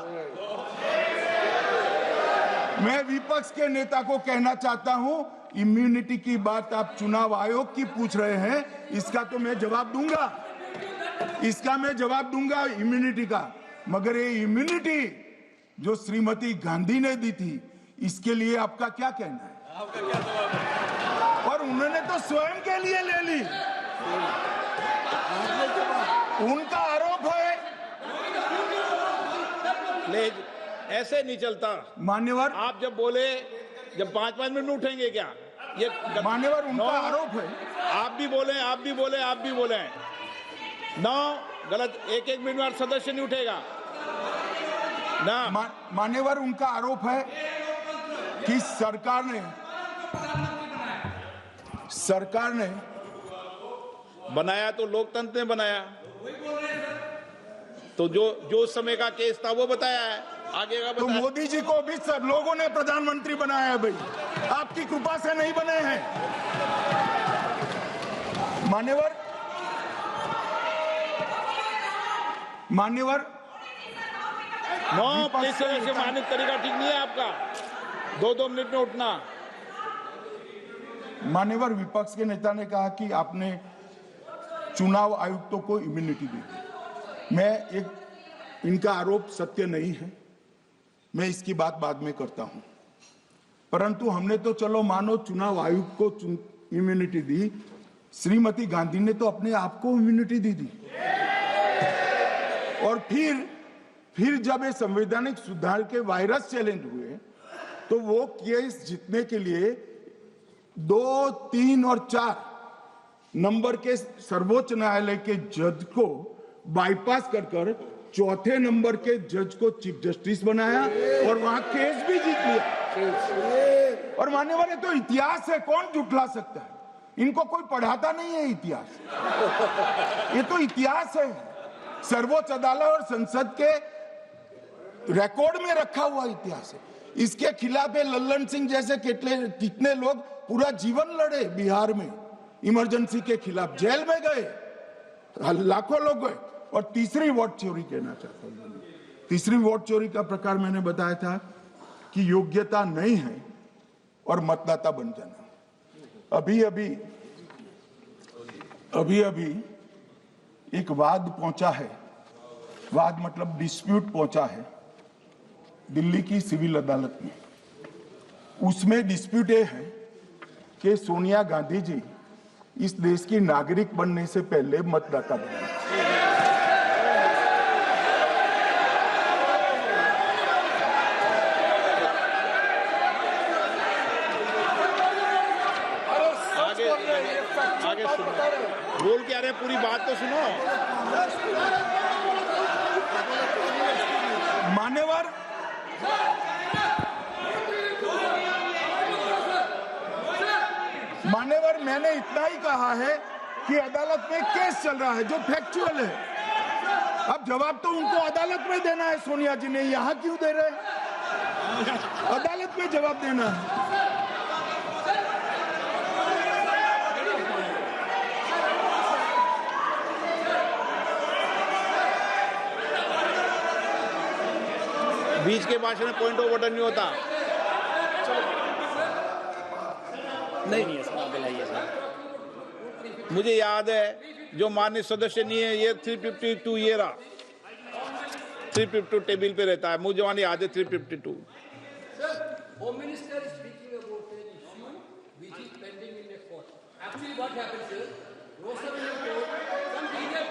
Speaker 1: मैं विपक्ष के नेता को कहना चाहता हूं, इम्यूनिटी की बात आप चुनाव आयोग की पूछ रहे हैं, इसका तो मैं जवाब दूंगा, इम्यूनिटी का। मगर ये इम्यूनिटी जो श्रीमती गांधी ने दी थी, इसके लिए आपका क्या कहना है? और उन्होंने तो स्वयं के लिए ले ली। उनका आरोप है।
Speaker 2: प्लीज, ऐसे नहीं चलता
Speaker 1: मान्यवर।
Speaker 2: आप जब बोले, जब 5-5 मिनट उठेंगे क्या? ये
Speaker 1: मान्यवर, उनका आरोप है।
Speaker 2: आप भी बोले ना, गलत। 1-1 मिनट में सदस्य नहीं उठेगा ना।
Speaker 1: मान्यवर, उनका आरोप है कि सरकार ने
Speaker 2: बनाया तो लोकतंत्र ने बनाया, तो जो समय का केस था वो बताया है, आगे का
Speaker 1: तो
Speaker 2: बताया।
Speaker 1: मोदी जी को भी सब लोगों ने प्रधानमंत्री बनाया है भाई, आपकी कृपा से नहीं बने हैं। मान्यवर
Speaker 2: नो
Speaker 1: विपक्ष
Speaker 2: इस
Speaker 1: के
Speaker 2: तरह से
Speaker 1: नेता-
Speaker 2: मानित तरीका ठीक नहीं है आपका। 2-2 मिनट में उठना।
Speaker 1: मान्यवर विपक्ष के नेता ने कहा कि आपने चुनाव आयुक्तों को इम्यूनिटी दी। इनका आरोप सत्य नहीं है, मैं इसकी बात बाद में करता हूं। परंतु हमने तो चलो मानो चुनाव आयुक्त को इम्यूनिटी दी, श्रीमती गांधी ने तो अपने आप को इम्यूनिटी दी। और फिर जब ये संवैधानिक सुधार के वायरस चैलेंज हुए तो वो केस जीतने के लिए 2, 3 और 4 नंबर के सर्वोच्च न्यायालय के जज को बाईपास कर चौथे नंबर के जज को चीफ जस्टिस बनाया और वहां केस भी जीत लिया। और मान्यवर, ये तो इतिहास है, कौन जुटला सकता है? इनको कोई पढ़ाता नहीं है इतिहास, ये तो इतिहास है, सर्वोच्च अदालत और संसद के रिकॉर्ड में रखा हुआ इतिहास है। इसके खिलाफ लल्लन सिंह जैसे कितने लोग पूरा जीवन लड़े बिहार में इमरजेंसी के खिलाफ, जेल में गए, लाखों लोग गए। और तीसरी वोट चोरी कहना चाहता हूं, तीसरी वोट चोरी का प्रकार मैंने बताया था कि योग्यता नहीं है और मतदाता बन जाना। अभी एक वाद पहुंचा है, वाद मतलब डिस्प्यूट पहुंचा है दिल्ली की सिविल अदालत में। उसमें डिस्प्यूट ये है कि सोनिया गांधी जी इस देश की नागरिक बनने से पहले मतदाता बने।
Speaker 2: आगे सुनो, बोल क्या रहे, पूरी बात तो सुनो।
Speaker 1: मान्यवर, मैंने इतना ही कहा है कि अदालत में केस चल रहा है जो फैक्चुअल है। अब जवाब तो उनको अदालत में देना है, सोनिया जी ने यहां क्यों दे रहे? अदालत में जवाब देना है।
Speaker 2: बीच के भाषण में पॉइंट ऑफ ऑर्डर नहीं होता। नहीं है सर, आगे लाइए सर। मुझे याद है जो माननीय सदस्य नहीं है, ये 352 ये रहा, 352 टेबल पे रहता है, मुझे वहां याद है 352।
Speaker 4: Home Minister is speaking about an issue which is pending in a court. Actually, what happens is, Rosaville court, some period.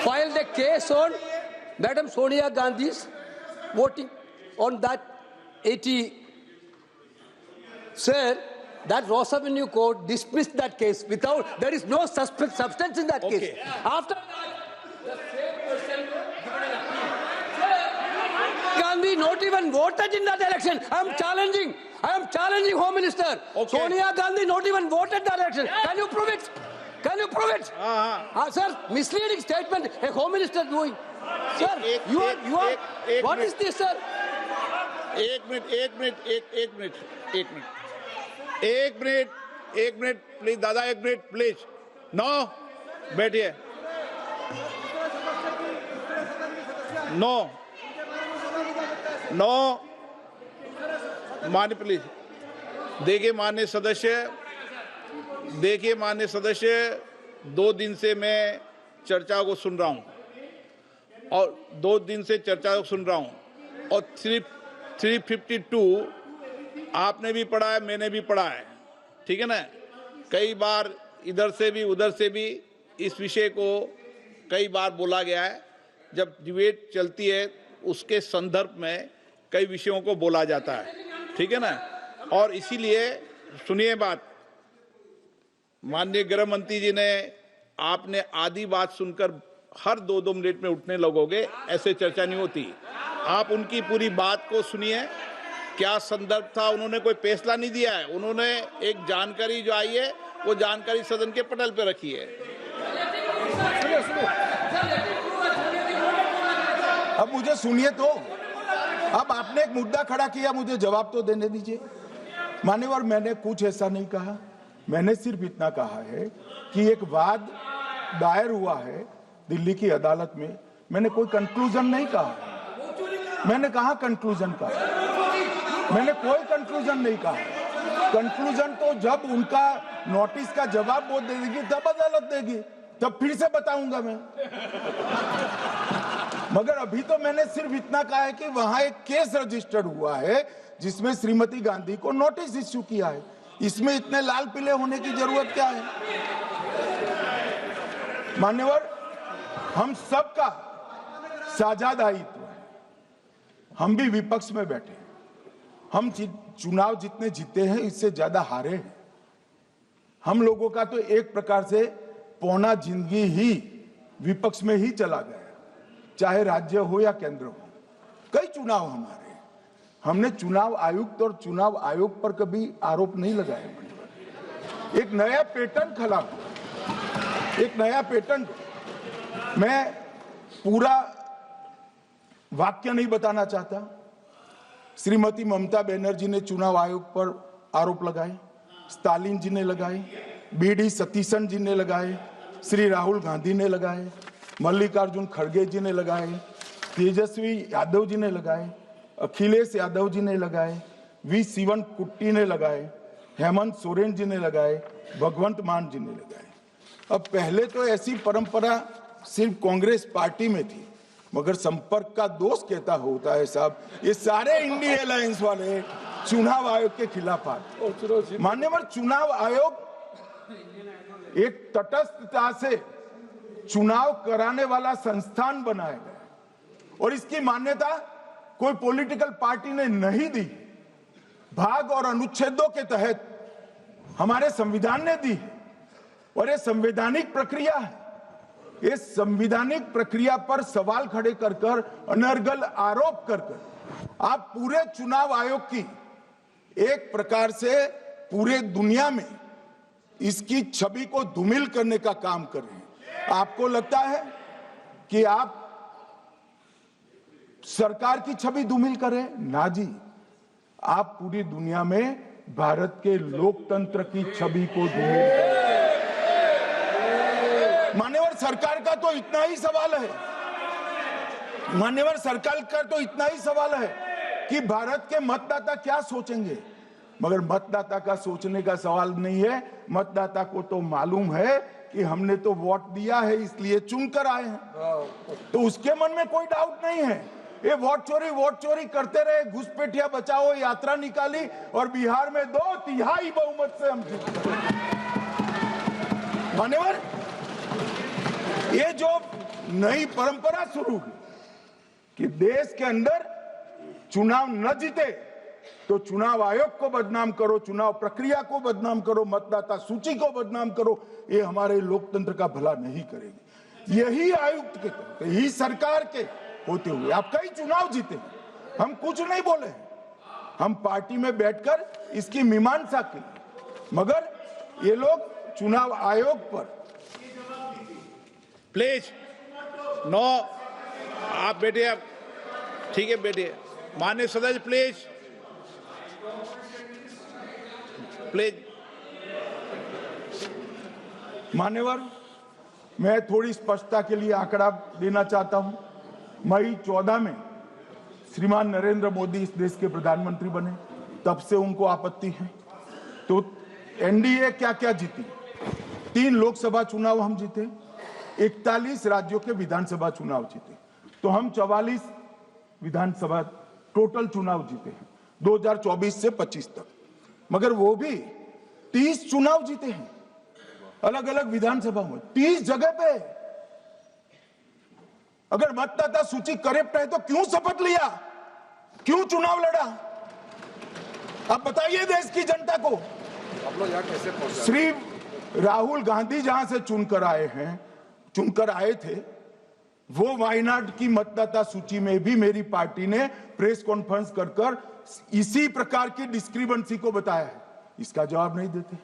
Speaker 4: Filed a case on Madam Sonia Gandhi's voting on that 80. Sir, that Ross Avenue court dismissed that case without, there is no substance in that case. After that, the same person given an appeal. Gandhi not even voted in that election. I am challenging Home Minister.
Speaker 2: Okay.
Speaker 4: Sonia Gandhi not even voted that election. Can you prove it? Can you prove it? Sir, misleading statement a Home Minister doing. Sir, you are. What is this, sir?
Speaker 2: एक minute please दादा, एक minute please. No, बैठिए। No मान्य please. देखिए मान्य सदस्य, 2 दिन से मैं चर्चा को सुन रहा हूं और 2 दिन से चर्चा को सुन रहा हूं और 352 आपने भी पढ़ा है, मैंने भी पढ़ा है, ठीक है ना। कई बार इधर से भी उधर से भी इस विषय को कई बार बोला गया है। जब डिबेट चलती है उसके संदर्भ में कई विषयों को बोला जाता है, ठीक है ना। और इसीलिए सुनिए बात, माननीय गृह मंत्री जी ने, आपने आधी बात सुनकर हर 2-2 मिनट में उठने लगोगे, ऐसे चर्चा नहीं होती। आप उनकी पूरी बात को सुनिए, क्या संदर्भ था, उन्होंने कोई फैसला नहीं दिया है, उन्होंने एक जानकारी जो आई है वो जानकारी सदन के पटल पे रखी है।
Speaker 1: अब मुझे सुनिए तो, अब आपने एक मुद्दा खड़ा किया, मुझे जवाब तो देने दीजिए। मान्यवर, मैंने कुछ ऐसा नहीं कहा मैंने सिर्फ इतना कहा है कि एक वाद दायर हुआ है दिल्ली की अदालत में, मैंने कोई कंक्लूजन नहीं कहा। मैंने कहा कंक्लूजन का, मैंने कोई कंक्लूजन नहीं कहा। कंक्लूजन तो जब उनका नोटिस का जवाब वो दे देगी तब अदालत देगी, तब फिर से बताऊंगा मैं। मगर अभी तो मैंने सिर्फ इतना कहा है कि वहां एक केस रजिस्टर्ड हुआ है जिसमें श्रीमती गांधी को नोटिस इश्यू किया है। इसमें इतने लाल पीले होने की जरूरत क्या है? मान्यवर, हम सबका साझा दायित्व है। हम भी विपक्ष में बैठे हैं। हम चुनाव जितने जीते हैं इससे ज्यादा हारे हैं। हम लोगों का तो एक प्रकार से पौना जिंदगी ही विपक्ष में ही चला गया, चाहे राज्य हो या केंद्र हो। कई चुनाव हमारे, हमने चुनाव आयुक्त और चुनाव आयोग पर कभी आरोप नहीं लगाया। एक नया पैटर्न खड़ा, एक नया पैटर्न। मैं पूरा वाक्य नहीं बताना चाहता। श्रीमती ममता बनर्जी ने चुनाव आयोग पर आरोप लगाए, स्टालिन जी ने लगाए, बीडी सतीशन जी ने लगाए, श्री राहुल गांधी ने लगाए, मल्लिकार्जुन खड़गे जी ने लगाए, तेजस्वी यादव जी ने लगाए, अखिलेश यादव जी ने लगाए, वी शिवन कुट्टी ने लगाए, हेमंत सोरेन जी ने लगाए, भगवंत मान जी ने लगाए। अब पहले तो ऐसी परंपरा सिर्फ कांग्रेस पार्टी में थी, मगर संपर्क का दोष कहता होता है साहब, ये सारे इंडिया अलायंस वाले चुनाव आयोग के खिलाफ आते। मान्यवर, चुनाव आयोग एक तटस्थता से चुनाव कराने वाला संस्थान बनाया गया और इसकी मान्यता कोई पॉलिटिकल पार्टी ने नहीं दी। भाग और अनुच्छेदों के तहत हमारे संविधान ने दी और ये संवैधानिक प्रक्रिया है। इस संवैधानिक प्रक्रिया पर सवाल खड़े कर अनर्गल आरोप कर आप पूरे चुनाव आयोग की एक प्रकार से पूरे दुनिया में इसकी छवि को धूमिल करने का काम कर रहे हैं। आपको लगता है कि आप सरकार की छवि धूमिल करें? ना जी, आप पूरी दुनिया में भारत के लोकतंत्र की छवि को धूमिल करें। मान्यवर, सरकार का तो इतना ही सवाल है, मान्यवर सरकार का तो इतना ही सवाल है कि भारत के मतदाता क्या सोचेंगे। मगर मतदाता का सोचने का सवाल नहीं है। मतदाता को तो मालूम है कि हमने तो वोट दिया है इसलिए चुनकर आए हैं, तो उसके मन में कोई डाउट नहीं है। ये वोट चोरी करते रहे, घुसपैठिया बचाओ यात्रा निकाली और बिहार में 2/3 बहुमत से हम जीत गए। मान्यवर, ये जो नई परंपरा शुरू हुई कि देश के अंदर चुनाव न जीते तो चुनाव आयोग को बदनाम करो, चुनाव प्रक्रिया को बदनाम करो, मतदाता सूची को बदनाम करो, ये हमारे लोकतंत्र का भला नहीं करेगी। यही आयुक्त के कहते, यही सरकार के होते हुए आप कई चुनाव जीते, हम कुछ नहीं बोले, हम पार्टी में बैठकर इसकी मीमांसा की। मगर ये लोग चुनाव आयोग पर
Speaker 2: प्लीज नो, आप बैठिए, आप ठीक है बैठिए। माननीय सदस्य प्लीज प्लीज।
Speaker 1: मान्यवर, मैं थोड़ी स्पष्टता के लिए आंकड़ा देना चाहता हूं। मई 14 में श्रीमान नरेंद्र मोदी इस देश के प्रधानमंत्री बने, तब से उनको आपत्ति है। तो एनडीए क्या क्या जीती? 3 लोकसभा चुनाव हम जीते, 41 राज्यों के विधानसभा चुनाव जीते, तो हम 44 विधानसभा टोटल चुनाव जीते हैं 2024 से 25 तक। मगर वो भी 30 चुनाव जीते हैं अलग अलग विधानसभा में, 30 जगह पे। अगर मतदाता सूची करेक्ट है तो क्यों शपथ लिया, क्यों चुनाव लड़ा? आप बताइए देश की जनता को।
Speaker 5: आप लोग यहाँ कैसे पहुंचे?
Speaker 1: श्री राहुल गांधी जहां से चुनकर आए थे, वो वायनाड की मतदाता सूची में भी मेरी पार्टी ने प्रेस कॉन्फ्रेंस कर इसी प्रकार की डिस्क्रिपेंसी को बताया है। इसका जवाब नहीं देते।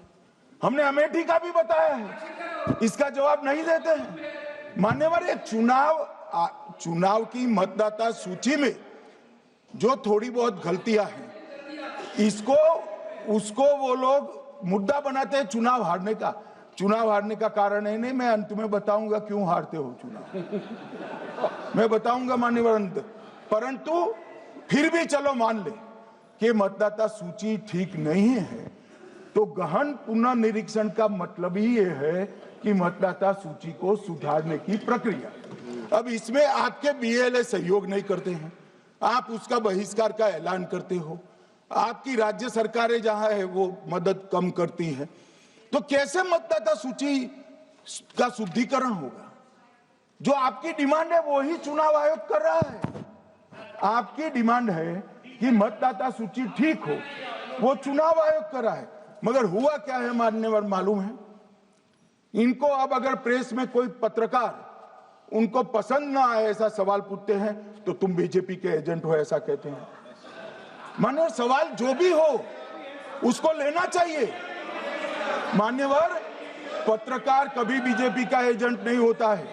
Speaker 1: हमने अमेठी का भी बताया है, इसका जवाब नहीं देते हैं। मान्यवर, ये चुनाव की मतदाता सूची में जो थोड़ी बहुत गलतियां हैं, उसको वो लोग मुद्दा बनाते हैं चुनाव हारने का। चुनाव हारने का कारण है नहीं, मैं अंत में बताऊंगा क्यों हारते हो चुनाव, मैं बताऊंगा माननीय अंत। परंतु फिर भी चलो मान ले कि मतदाता सूची ठीक नहीं है, तो गहन पुनर्निरीक्षण का मतलब ही ये है कि मतदाता सूची को सुधारने की प्रक्रिया। अब इसमें आपके बीएलए सहयोग नहीं करते हैं, आप उसका बहिष्कार का ऐलान करते हो, आपकी राज्य सरकारें जहां है वो मदद कम करती हैं, तो कैसे मतदाता सूची का शुद्धिकरण होगा? जो आपकी डिमांड है वो ही चुनाव आयोग कर रहा है। आपकी डिमांड है कि मतदाता सूची ठीक हो, वो चुनाव आयोग कर रहा है। मगर हुआ क्या है मान्यवर मालूम है? इनको अब अगर प्रेस में कोई पत्रकार उनको पसंद ना आए ऐसा सवाल पूछते हैं तो तुम बीजेपी के एजेंट हो ऐसा कहते हैं। मान्यवर सवाल जो भी हो उसको लेना चाहिए। मान्यवर पत्रकार कभी बीजेपी का एजेंट नहीं होता है,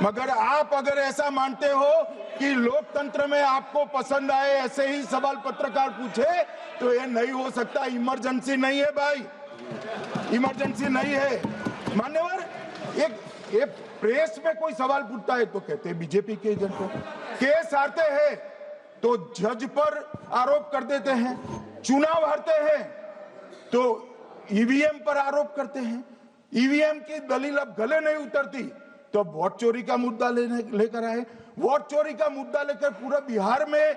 Speaker 1: मगर आप अगर ऐसा मानते हो कि लोकतंत्र में आपको पसंद आए ऐसे ही सवाल पत्रकार पूछे तो ये नहीं हो सकता। इमरजेंसी नहीं है भाई, इमरजेंसी नहीं है। मान्यवर एक प्रेस में कोई सवाल पूछता है तो कहते हैं बीजेपी के एजेंट हो, केस हारते हैं तो जज पर आरोप कर देते हैं, चुनाव हारते हैं तो ईवीएम पर आरोप करते हैं, ईवीएम की दलील अब गले नहीं उतरती तो वोट चोरी का मुद्दा लेकर आए, वोट चोरी का मुद्दा लेकर पूरा बिहार में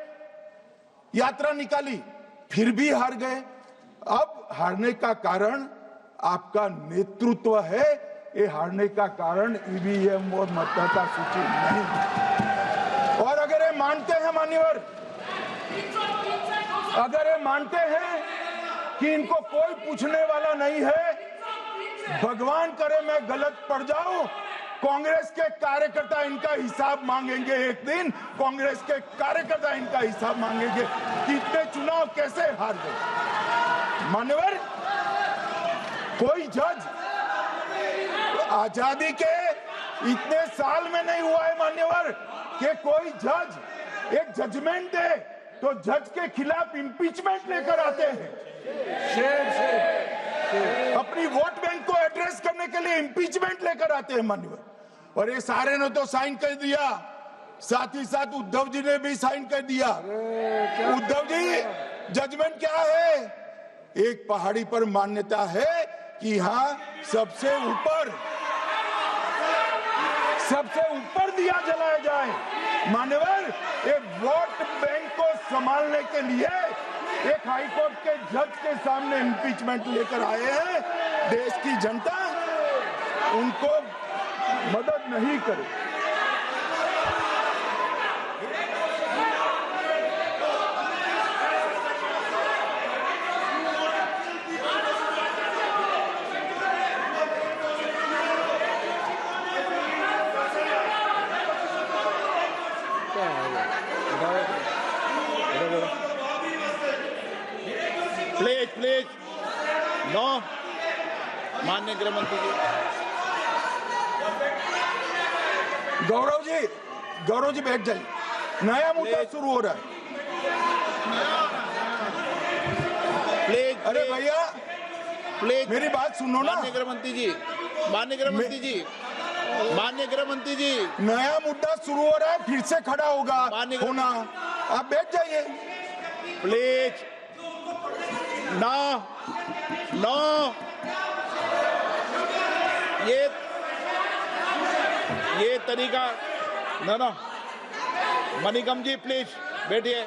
Speaker 1: यात्रा निकाली, फिर भी हार गए। अब हारने का कारण आपका नेतृत्व है, ये हारने का कारण ईवीएम और मतदाता सूची नहीं। और अगर ये मानते हैं मान्यवर, अगर ये मानते हैं कि इनको कोई पूछने वाला नहीं है, भगवान करे मैं गलत पड़ जाऊं, कांग्रेस के कार्यकर्ता इनका हिसाब मांगेंगे। एक दिन कांग्रेस के कार्यकर्ता इनका हिसाब मांगेंगे कि इतने चुनाव कैसे हार गए। मान्यवर कोई जज आजादी के इतने साल में नहीं हुआ है मान्यवर कि कोई जज एक जजमेंट दे तो जज के खिलाफ इंपीचमेंट लेकर आते हैं। अपनी वोट बैंक को एड्रेस करने के लिए इंपीचमेंट लेकर आते हैं मान्यवर। और ये सारे ने तो साइन कर दिया, साथ ही साथ उद्धव जी ने भी साइन कर दिया। उद्धव जी जजमेंट क्या है? एक पहाड़ी पर मान्यता है कि यहाँ सबसे ऊपर दिया जलाया जाए। मान्यवर एक वोट बैंक को संभालने के लिए एक हाईकोर्ट के जज के सामने इंपीचमेंट लेकर आए हैं। देश की जनता उनको मदद नहीं करे।
Speaker 2: Please no. माननीय गृह मंत्री जी,
Speaker 1: गौरव जी बैठ जाइए। नया मुद्दा शुरू हो रहा है।
Speaker 2: प्लीज
Speaker 1: अरे भैया
Speaker 2: प्लीज
Speaker 1: मेरी बात सुनो ना।
Speaker 2: माननीय गृह मंत्री जी, माननीय गृह मंत्री जी, माननीय गृह मंत्री जी,
Speaker 1: नया मुद्दा शुरू हो रहा है, फिर से खड़ा होगा होना। आप बैठ जाइए
Speaker 2: प्लीज। नो नो, ये तरीका नो। मणिकम जी प्लीज बैठिए।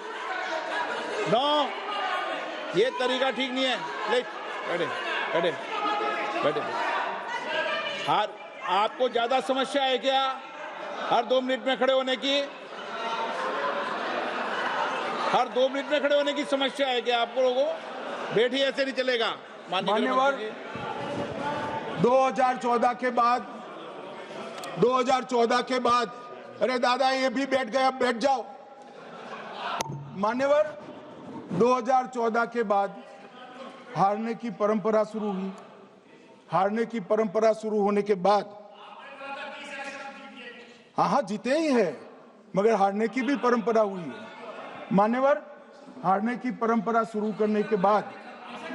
Speaker 2: नो, ये तरीका ठीक नहीं है। प्लीज बैठे बैठे बैठे। हर आपको ज्यादा समस्या है क्या हर 2 मिनट में खड़े होने की? हर 2 मिनट में खड़े होने की समस्या है क्या आपको लोगों? बैठिए, ऐसे नहीं चलेगा।
Speaker 1: मान्यवर 2014 के बाद अरे दादा ये भी बैठ गए, अब बैठ जाओ। मान्यवर 2014 के बाद हारने की परंपरा शुरू हुई। हारने की परंपरा शुरू होने के बाद हाँ जीते ही है, मगर हारने की भी परंपरा हुई है। मान्यवर हारने की परंपरा शुरू करने के बाद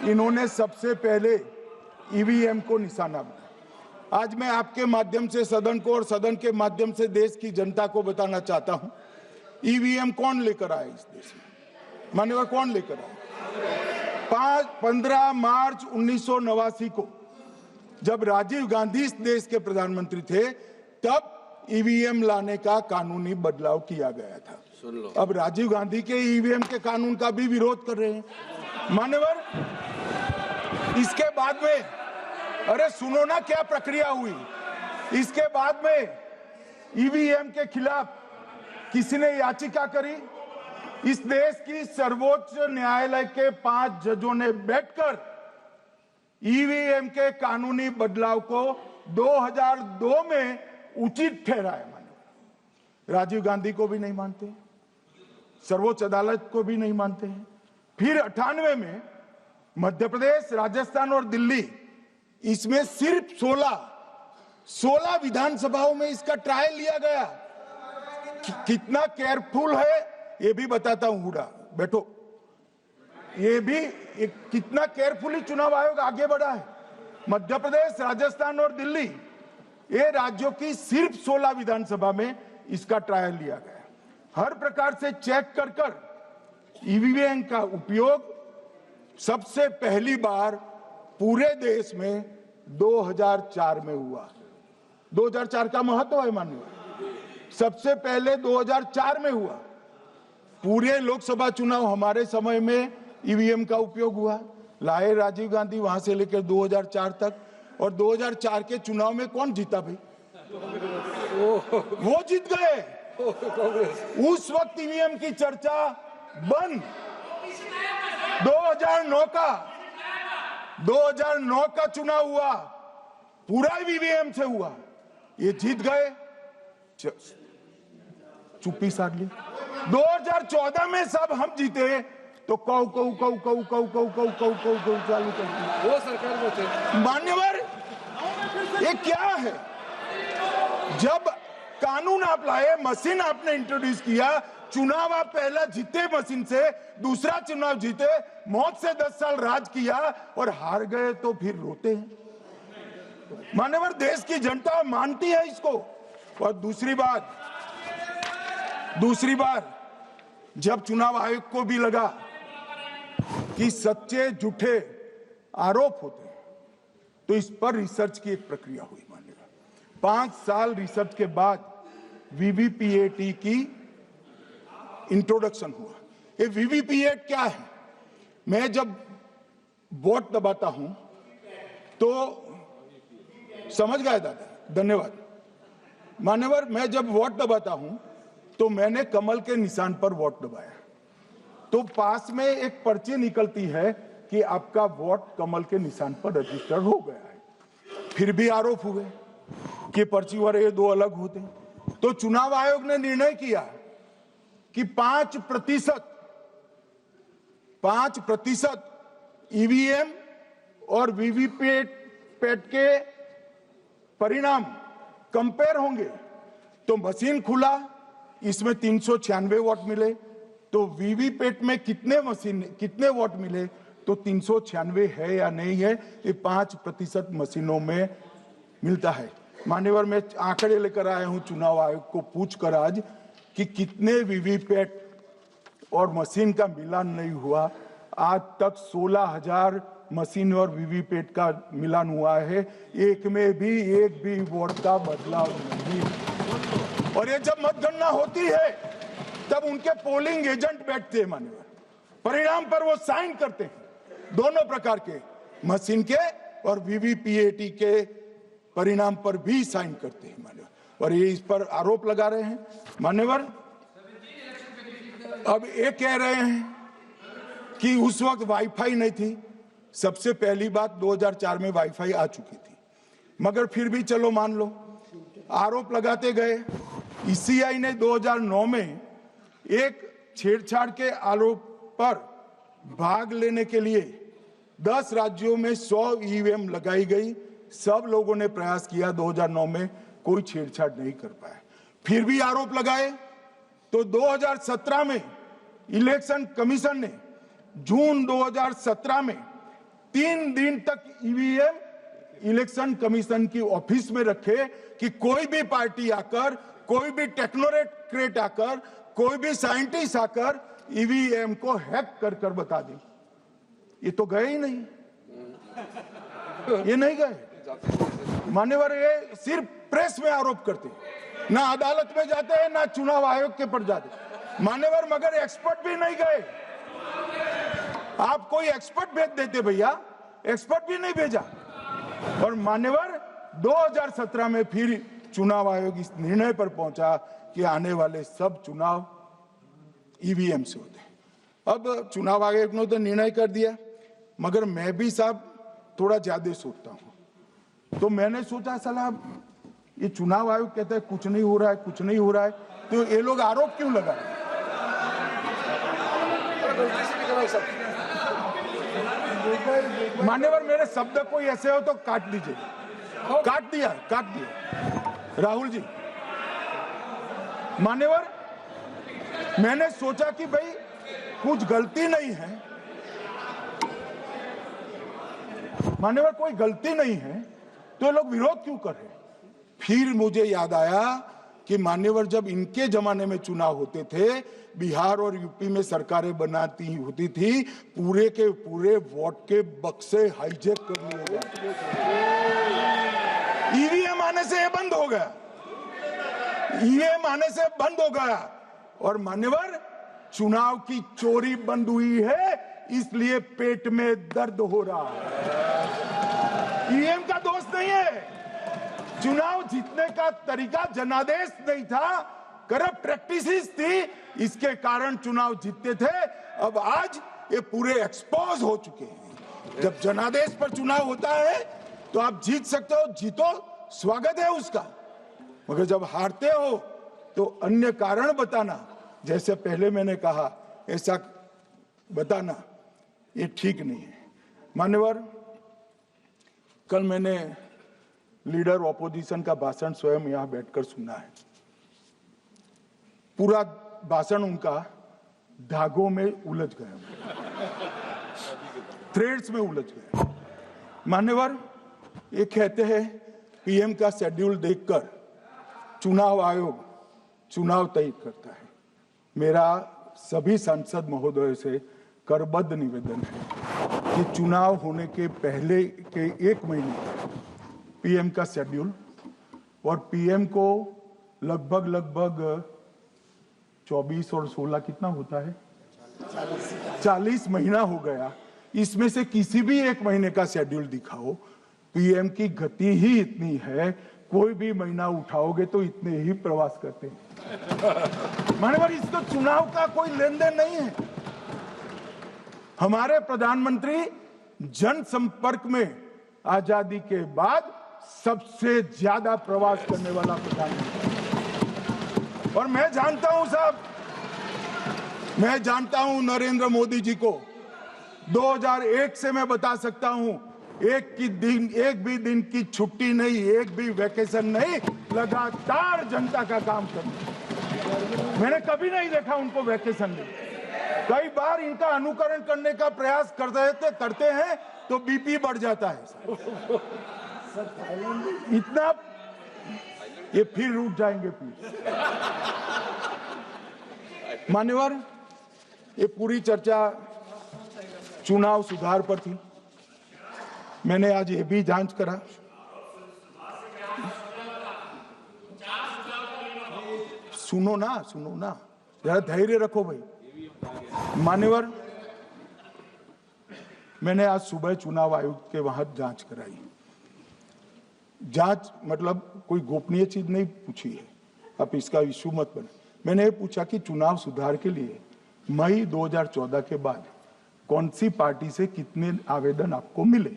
Speaker 1: इन्होंने सबसे पहले ईवीएम को निशाना बनाया। आज मैं आपके माध्यम से सदन को और सदन के माध्यम से देश की जनता को बताना चाहता हूं, ईवीएम कौन लेकर आया इस देश में, मान्यवर कौन लेकर आया? 15 मार्च 1989 को जब राजीव गांधी इस देश के प्रधानमंत्री थे, तब ईवीएम लाने का कानूनी बदलाव किया गया था। अब राजीव गांधी के ईवीएम के कानून का भी विरोध कर रहे हैं मान्यवर। इसके बाद में, अरे सुनो ना क्या प्रक्रिया हुई, इसके बाद में ईवीएम के खिलाफ किसी ने याचिका करी। इस देश की सर्वोच्च न्यायालय के 5 जजों ने बैठकर ईवीएम के कानूनी बदलाव को 2002 में उचित ठहराया। माननीय राजीव गांधी को भी नहीं मानते, सर्वोच्च अदालत को भी नहीं मानते हैं। फिर 98 में मध्य प्रदेश, राजस्थान और दिल्ली, इसमें सिर्फ 16 विधानसभाओं में इसका ट्रायल लिया गया। कितना केयरफुल है ये भी बताता हूं। हुडा बैठो, ये भी कितना केयरफुली चुनाव आयोग आगे बढ़ा है। मध्य प्रदेश, राजस्थान और दिल्ली, ये राज्यों की सिर्फ 16 विधानसभा में इसका ट्रायल लिया गया। हर प्रकार से चेक कर ईवीएम का उपयोग सबसे पहली बार पूरे देश में 2004 में हुआ। 2004 का महत्व है माननीय, सबसे पहले 2004 में हुआ। पूरे लोकसभा चुनाव हमारे समय में ईवीएम का उपयोग हुआ, लाए राजीव गांधी, वहां से लेकर 2004 तक। और 2004 के चुनाव में कौन जीता भाई? वो जीत गए। उस वक्त ईवीएम की चर्चा बंद। 2009 का चुनाव हुआ, पूरा ईवीएम से हुआ, ये जीत गए, चुप्पी साध ली। 2014 में सब हम जीते तो कौ चालू कर दी।
Speaker 5: वो सरकार में थे
Speaker 1: मान्यवर, ये क्या है? जब कानून आप लाए, मशीन आपने इंट्रोड्यूस किया, चुनाव आप पहला जीते मशीन से, दूसरा चुनाव जीते, मौत से 10 साल राज किया और हार गए तो फिर रोते हैं। मान्यवर, देश की जनता मानती है इसको। और दूसरी बार जब चुनाव आयोग को भी लगा कि सच्चे झूठे आरोप होते हैं, तो इस पर रिसर्च की एक प्रक्रिया हुई। मानिएगा 5 साल रिसर्च के बाद वीवीपीएटी की इंट्रोडक्शन हुआ। ये वीवीपीएटी क्या है? मैं जब वोट दबाता हूं तो समझ गए दादा, धन्यवाद मान्यवर। मैं जब वोट दबाता हूं तो मैंने कमल के निशान पर वोट दबाया, तो पास में एक पर्ची निकलती है कि आपका वोट कमल के निशान पर रजिस्टर हो गया है। फिर भी आरोप हुए कि पर्ची और ये दो अलग होते हैं। तो चुनाव आयोग ने निर्णय किया कि 5% ईवीएम और वीवीपैट के परिणाम कंपेयर होंगे। तो मशीन खुला, इसमें 396 वोट मिले। तो वीवीपैट में कितने वोट मिले, तो 396 है या नहीं है, ये 5% मशीनों में मिलता है। मान्यवर, मैं आंकड़े लेकर आया हूं चुनाव आयोग को पूछकर आज कि कितने वीवीपैट और मशीन का मिलान नहीं हुआ। आज तक 16,000 मशीन और वीवीपैट का मिलान हुआ है, एक भी वोट का बदलाव नहीं। और ये जब मतगणना होती है तब उनके पोलिंग एजेंट बैठते हैं मान्यवर, परिणाम पर वो साइन करते हैं, दोनों प्रकार के, मशीन के और वीवीपीएटी के परिणाम पर भी साइन करते हैं मान्यवर। और ये इस पर आरोप लगा रहे हैं मान्यवर। अब ये कह रहे हैं कि उस वक्त वाईफाई नहीं थी। सबसे पहली बात, 2004 में वाईफाई आ चुकी थी, मगर फिर भी चलो मान लो, आरोप लगाते गए। ईसीआई ने 2009 में एक छेड़छाड़ के आरोप पर भाग लेने के लिए 10 राज्यों में 100 ईवीएम लगाई गई। सब लोगों ने प्रयास किया, 2009 में कोई छेड़छाड़ नहीं कर पाया। फिर भी आरोप लगाए तो 2017 में इलेक्शन कमीशन ने जून 2017 में 3 दिन तक ईवीएम इलेक्शन कमीशन की ऑफिस में रखे कि कोई भी पार्टी आकर, कोई भी टेक्नोक्रेट आकर, कोई भी साइंटिस्ट आकर ईवीएम को हैक कर बता दे। ये तो गए ही नहीं, ये नहीं गए। मान्यवर, ये सिर्फ प्रेस में आरोप करते हैं, ना अदालत में जाते हैं, ना चुनाव आयोग के पर जाते। मान्यवर, मगर एक्सपर्ट भी नहीं गए। आप कोई एक्सपर्ट भेज देते भैया, एक्सपर्ट भी नहीं भेजा। और मान्यवर, 2017 में फिर चुनाव आयोग इस निर्णय पर पहुंचा कि आने वाले सब चुनाव ईवीएम से होते हैं। अब चुनाव आयोग ने तो निर्णय कर दिया, मगर मैं भी साहब थोड़ा ज्यादा सोचता हूं। तो मैंने सोचा साला ये चुनाव आयोग कहता है कुछ नहीं हो रहा है, कुछ नहीं हो रहा है, तो ये लोग आरोप क्यों लगा रहे हैं? मान्यवर, मेरे शब्द कोई ऐसे हो तो काट दीजिए। काट दिया। राहुल जी, मान्यवर, मैंने सोचा कि भाई कुछ गलती नहीं है। मान्यवर, कोई गलती नहीं है तो ये लोग विरोध क्यों कर रहे हैं? फिर मुझे याद आया कि मान्यवर, जब इनके जमाने में चुनाव होते थे, बिहार और यूपी में सरकारें बनाती होती थी, पूरे के पूरे वोट के बक्से हाईजैक कर लिए गए। ईवीएम आने से ये बंद हो गया, ईवीएम आने से बंद हो गया। और मान्यवर, चुनाव की चोरी बंद हुई है, इसलिए पेट में दर्द हो रहा है। ईवीएम का दोष नहीं है, चुनाव जीतने का तरीका जनादेश नहीं था, करप्ट प्रैक्टिसेस थी, इसके कारण चुनाव जीतते थे। अब आज ये पूरे एक्सपोज हो चुके हैं। जब जनादेश पर चुनाव होता है तो आप जीत सकते हो, जीतो, स्वागत है उसका, मगर जब हारते हो तो अन्य कारण बताना, जैसे पहले मैंने कहा, ऐसा बताना, ये ठीक नहीं है। मान्यवर, कल मैंने लीडर ऑपोजिशन का भाषण स्वयं यहां बैठकर सुना है। पूरा भाषण उनका धागों में उलझ गया, थ्रेड्स में उलझ गया। मान्यवर, ये कहते हैं पीएम का शेड्यूल देखकर चुनाव आयोग चुनाव तय करता है। मेरा सभी सांसद महोदय से करबद्ध निवेदन है कि चुनाव होने के पहले के 1 महीने पीएम का शेड्यूल, और पीएम को लगभग 24 और 16 कितना होता है, 40 महीना हो गया। इसमें से किसी भी 1 महीने का शेड्यूल दिखाओ। पीएम की गति ही इतनी है, कोई भी महीना उठाओगे तो इतने ही प्रवास करते हैं। मानवर, इसको चुनाव का कोई लेन देन नहीं है। हमारे प्रधानमंत्री जनसंपर्क में आजादी के बाद सबसे ज्यादा प्रवास करने वाला प्रधानमंत्री, और मैं जानता हूं साहब, मैं जानता हूं नरेंद्र मोदी जी को 2001 से मैं बता सकता हूं, एक भी दिन की छुट्टी नहीं, एक भी वैकेशन नहीं, लगातार जनता का काम करना। मैंने कभी नहीं देखा उनको वैकेशन में। कई बार इनका अनुकरण करने का प्रयास करते हैं तो बीपी बढ़ जाता है इतना, ये फिर रुक जाएंगे प्लीज। मान्यवर, ये पूरी चर्चा चुनाव सुधार पर थी। मैंने आज ये भी जांच करा, सुनो ना, जरा धैर्य रखो भाई। मान्यवर, मैंने आज सुबह चुनाव आयुक्त के वहां जांच कराई। जांच मतलब कोई गोपनीय चीज नहीं पूछी है, आप इसका इशू मत बने। मैंने ये पूछा कि चुनाव सुधार के लिए मई 2014 के बाद कौन सी पार्टी से कितने आवेदन आपको मिले,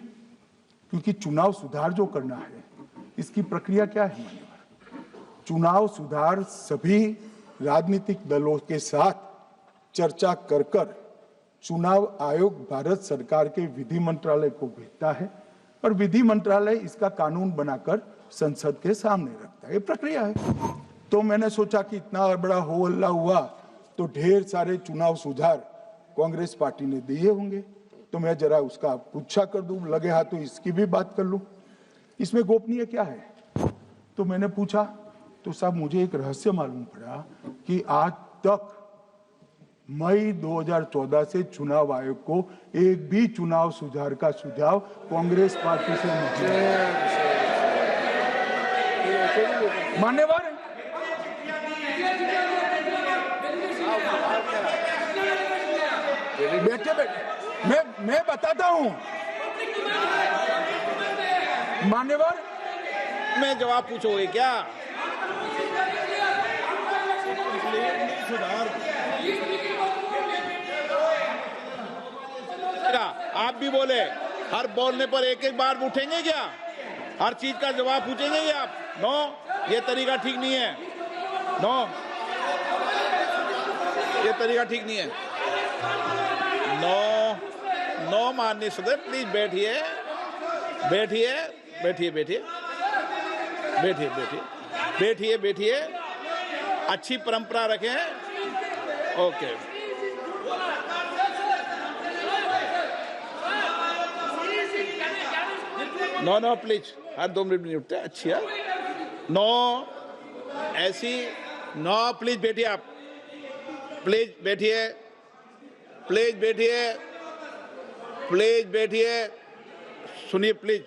Speaker 1: क्योंकि चुनाव सुधार जो करना है इसकी प्रक्रिया क्या है। चुनाव सुधार सभी राजनीतिक दलों के साथ चर्चा कर चुनाव आयोग भारत सरकार के विधि मंत्रालय को भेजता है, और विधि मंत्रालय इसका कानून बनाकर संसद के सामने रखता है। ये प्रक्रिया है। तो मैंने सोचा कि इतना बड़ा हो हल्ला हुआ तो ढेर सारे चुनाव सुधार कांग्रेस पार्टी ने दिए होंगे, तो मैं जरा उसका पुच्छा कर दूं, लगे हाथ तो इसकी भी बात कर लूं, इसमें गोपनीय क्या है। तो मैंने पूछा तो साहब मुझे एक रहस्य मालूम पड़ा कि आज तक मई 2014 से चुनाव आयोग को एक भी चुनाव सुधार का सुझाव कांग्रेस पार्टी से नहीं मिला। मान्यवर, बैठे बैठे मैं बताता हूं मान्यवर,
Speaker 2: मैं जवाब पूछोगे क्या? आप भी बोले, हर बोलने पर एक एक बार उठेंगे क्या? हर चीज का जवाब पूछेंगे क्या आप? नो, ये तरीका ठीक नहीं है। नो, ये तरीका ठीक नहीं है। नो नो माननीय सदस्य, प्लीज बैठिए बैठिए बैठिए बैठिए बैठिए बैठिए बैठिए बैठिए अच्छी परंपरा रखें। ओके, नो नो प्लीज, हर 2 मिनट नहीं उठते। अच्छी है। नो, ऐसी नो, प्लीज बैठिए आप, प्लीज बैठिए, प्लीज बैठिए, प्लीज बैठिए, सुनिए, प्लीज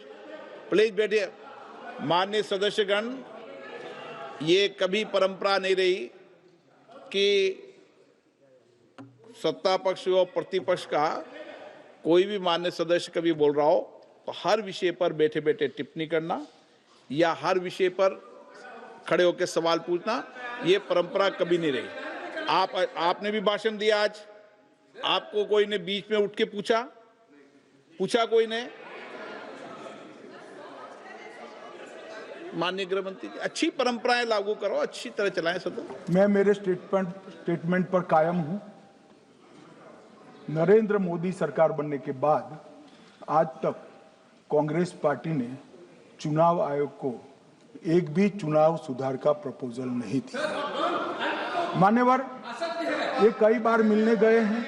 Speaker 2: प्लीज बैठिए। माननीय सदस्यगण, ये कभी परंपरा नहीं रही कि सत्ता पक्ष और प्रतिपक्ष का कोई भी माननीय सदस्य कभी बोल रहा हो तो हर विषय पर बैठे बैठे टिप्पणी करना या हर विषय पर खड़े होकर सवाल पूछना, ये परंपरा कभी नहीं रही। आपने भी भाषण दिया आज, आपको कोई ने बीच में उठ के पूछा कोई ने? माननीय गृह मंत्री जी, अच्छी परंपराएं लागू करो, अच्छी तरह चलाएं सदन।
Speaker 1: मैं मेरे स्टेटमेंट पर कायम हूं। नरेंद्र मोदी सरकार बनने के बाद आज तक कांग्रेस पार्टी ने चुनाव आयोग को एक भी चुनाव सुधार का प्रपोजल नहीं दिया। मान्यवर, ये कई बार मिलने गए हैं,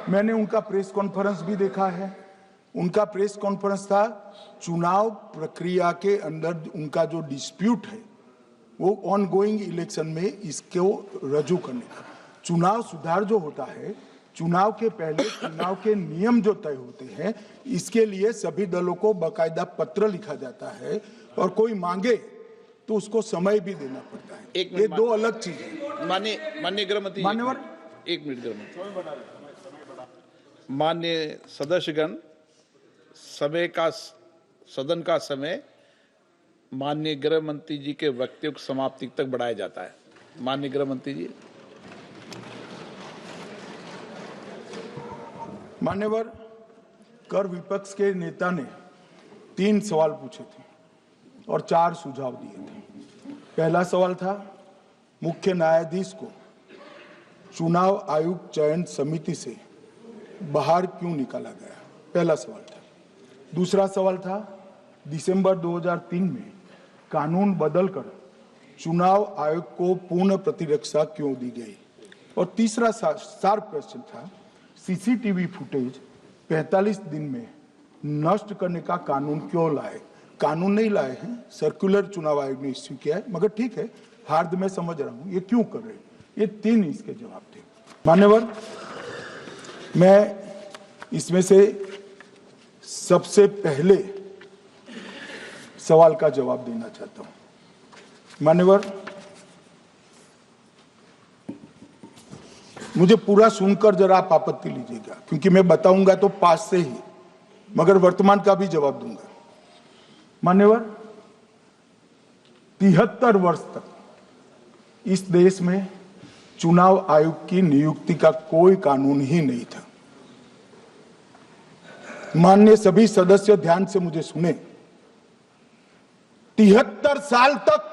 Speaker 1: मैंने उनका प्रेस कॉन्फ्रेंस भी देखा है। उनका प्रेस कॉन्फ्रेंस था चुनाव प्रक्रिया के अंदर उनका जो डिस्प्यूट है वो ऑन गोइंग इलेक्शन में इसको रजू करने का। चुनाव सुधार जो होता है, चुनाव के पहले चुनाव के नियम जो तय होते हैं, इसके लिए सभी दलों को बाकायदा पत्र लिखा जाता है और कोई मांगे तो उसको समय भी देना पड़ता है। ये दो अलग चीज है।
Speaker 2: माननीय गृह मंत्री,
Speaker 1: मान्यवर,
Speaker 2: 1 मिनट गृह मंत्री। माननीय सदस्यगण, सदन का समय माननीय गृह मंत्री जी के वक्तव्य की समाप्ति तक बढ़ाया जाता है। माननीय गृह मंत्री जी।
Speaker 1: मान्यवर, कर विपक्ष के नेता ने 3 सवाल पूछे थे और 4 सुझाव दिए थे। पहला सवाल था मुख्य न्यायाधीश को चुनाव आयोग चयन समिति से बाहर क्यों निकाला गया, पहला सवाल था। दूसरा सवाल था दिसंबर 2003 में कानून बदलकर चुनाव आयोग को पूर्ण प्रतिरक्षा क्यों दी गई। और तीसरा शार्प क्वेश्चन था सीसीटीवी फुटेज 45 दिन में नष्ट करने का कानून क्यों लाए। कानून नहीं लाए हैं, सर्कुलर चुनाव आयोग ने इश्यू किया है, मगर ठीक है, हार्द में समझ रहा हूं ये क्यों कर रहे हैं। ये 3 इसके जवाब थे। मान्यवर, मैं इसमें से सबसे पहले सवाल का जवाब देना चाहता हूं। मान्यवर, मुझे पूरा सुनकर जरा आप आपत्ति लीजिएगा, क्योंकि मैं बताऊंगा तो पास से ही, मगर वर्तमान का भी जवाब दूंगा। मान्यवर, 73 वर्ष तक इस देश में चुनाव आयोग की नियुक्ति का कोई कानून ही नहीं था। माननीय सभी सदस्य ध्यान से मुझे सुने, 73 साल तक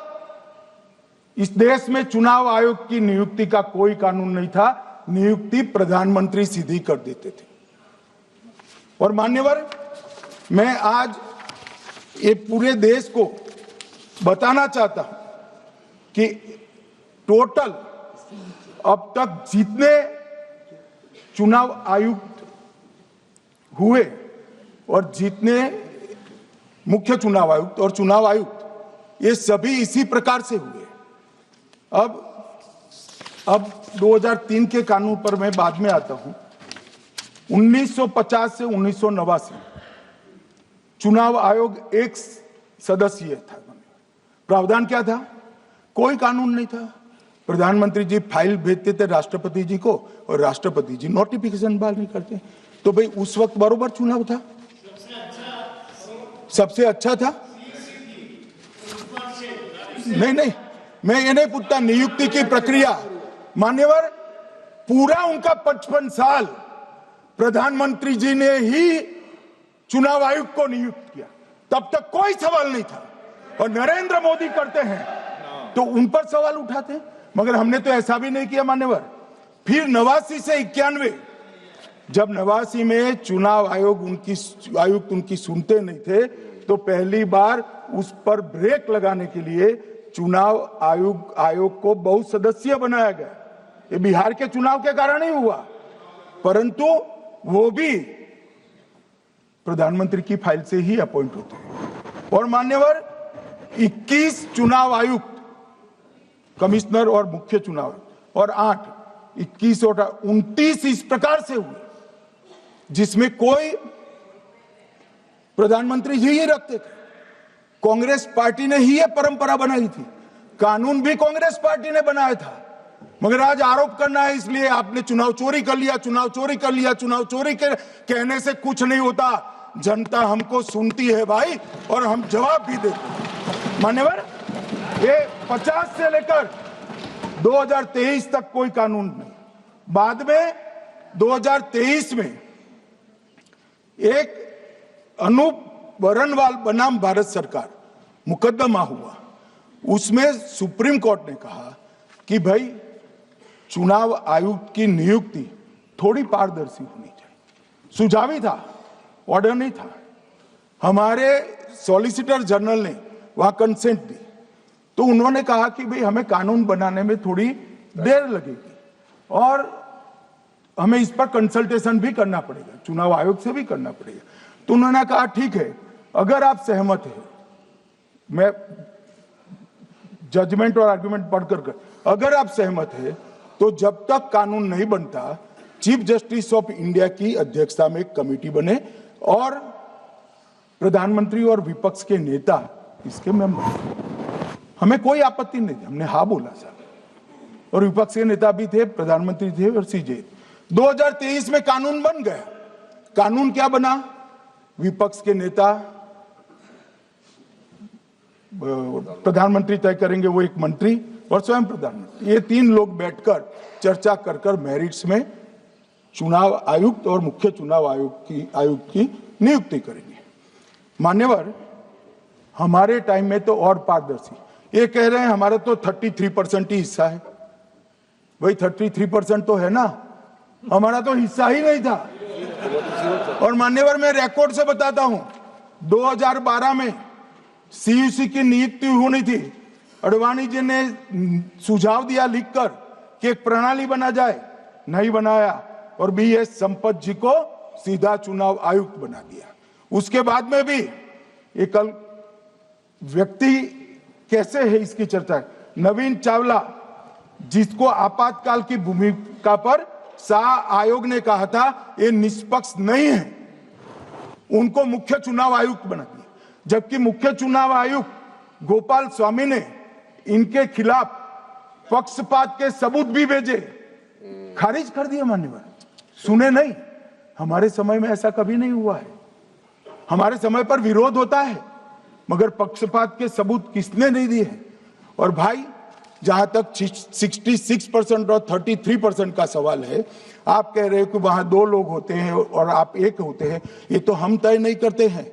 Speaker 1: इस देश में चुनाव आयोग की नियुक्ति का कोई कानून नहीं था। नियुक्ति प्रधानमंत्री सीधी कर देते थे। और मान्यवर, मैं आज ये पूरे देश को बताना चाहता हूं कि टोटल अब तक जितने चुनाव आयुक्त हुए और जितने मुख्य चुनाव आयुक्त और चुनाव आयुक्त ये सभी इसी प्रकार से हुए। अब 2003 के कानून पर मैं बाद में आता हूं। 1950 से 1989 चुनाव आयोग एक सदस्यीय था। प्रावधान क्या था? कोई कानून नहीं था। प्रधानमंत्री जी फाइल भेजते थे राष्ट्रपति जी को और राष्ट्रपति जी नोटिफिकेशन बाहर नहीं करते। तो भाई उस वक्त बरोबर चुनाव था, सबसे अच्छा था। नहीं, मैं ये नहीं पूछता नियुक्ति की प्रक्रिया। मान्यवर, पूरा उनका 55 साल प्रधानमंत्री जी ने ही चुनाव आयुक्त को नियुक्त किया, तब तक कोई सवाल नहीं था। और नरेंद्र मोदी करते हैं तो उन पर सवाल उठाते हैं, मगर हमने तो ऐसा भी नहीं किया मान्यवर। फिर 89 से 91 जब 89 में चुनाव आयुक्त उनकी सुनते नहीं थे तो पहली बार उस पर ब्रेक लगाने के लिए चुनाव आयोग को बहुत सदस्यीय बनाया गया। ये बिहार के चुनाव के कारण ही हुआ, परंतु वो भी प्रधानमंत्री की फाइल से ही अपॉइंट होते हैं। और मान्यवर 21 चुनाव आयुक्त, कमिश्नर और मुख्य चुनाव और 8, 21 और 29 इस प्रकार से हुए जिसमें कोई प्रधानमंत्री जी ही रखते थे। कांग्रेस पार्टी ने ही यह परंपरा बनाई थी, कानून भी कांग्रेस पार्टी ने बनाया था। मगर आज आरोप करना है इसलिए आपने चुनाव चोरी कर लिया, चुनाव चोरी कर लिया। चुनाव चोरी के कहने से कुछ नहीं होता। जनता हमको सुनती है भाई, और हम जवाब भी देते हैं। मान्यवर, ये 50 से लेकर 2023 तक कोई कानून नहीं। बाद में 2023 में एक अनूप बरनवाल बनाम भारत सरकार मुकदमा हुआ। उसमें सुप्रीम कोर्ट ने कहा कि भाई चुनाव आयुक्त की नियुक्ति थोड़ी पारदर्शी होनी चाहिए। सुझावी था, ऑर्डर नहीं था। हमारे सॉलिसिटर जनरल ने वहां कंसेंट दी तो उन्होंने कहा कि भाई हमें कानून बनाने में थोड़ी देर लगेगी और हमें इस पर कंसल्टेशन भी करना पड़ेगा, चुनाव आयोग से भी करना पड़ेगा। तो उन्होंने कहा ठीक है, अगर आप सहमत हैं, मैं जजमेंट और आर्गुमेंट पढ़कर अगर आप सहमत हैं तो जब तक कानून नहीं बनता चीफ जस्टिस ऑफ इंडिया की अध्यक्षता में एक कमेटी बने और प्रधानमंत्री और विपक्ष के नेता इसके मेंबर। हमें कोई आपत्ति नहीं थी, हमने हाँ बोला साहब। और विपक्ष के नेता भी थे, प्रधानमंत्री थे और सीजे। 2023 में कानून बन गया। कानून क्या बना? विपक्ष के नेता प्रधानमंत्री तय करेंगे, वो एक मंत्री और स्वयं प्रधानमंत्री, ये 3 लोग बैठकर चर्चा कर मेरिट्स में चुनाव आयुक्त और मुख्य चुनाव आयुक्त की नियुक्ति करेंगे। मान्यवर, हमारे टाइम में तो और पारदर्शी। ये कह रहे हैं हमारा तो 33% ही हिस्सा है। भाई 33% तो है ना, हमारा तो हिस्सा ही नहीं था। और मान्यवर, मैं रिकॉर्ड से बताता हूं, 2012 में सीयूसी की नियुक्ति होनी थी। अडवाणी जी ने सुझाव दिया लिखकर कि एक प्रणाली बना जाए, नहीं बनाया और BS संपत जी को सीधा चुनाव आयुक्त बना दिया। उसके बाद में भी एक व्यक्ति कैसे है इसकी चर्चा है। नवीन चावला, जिसको आपातकाल की भूमिका पर शाह आयोग ने कहा था ये निष्पक्ष नहीं है, उनको मुख्य चुनाव आयुक्त बना दिया। जबकि मुख्य चुनाव आयुक्त गोपाल स्वामी ने इनके खिलाफ पक्षपात के सबूत भी भेजे, खारिज कर दिया। मान्यवर, सुने नहीं। हमारे समय में ऐसा कभी नहीं हुआ है। हमारे समय पर विरोध होता है मगर पक्षपात के सबूत किसने नहीं दिए हैं। और भाई, जहां तक 66% और 33% का सवाल है, आप कह रहे हो कि वहां 2 लोग होते हैं और आप एक होते हैं, ये तो हम तय नहीं करते हैं।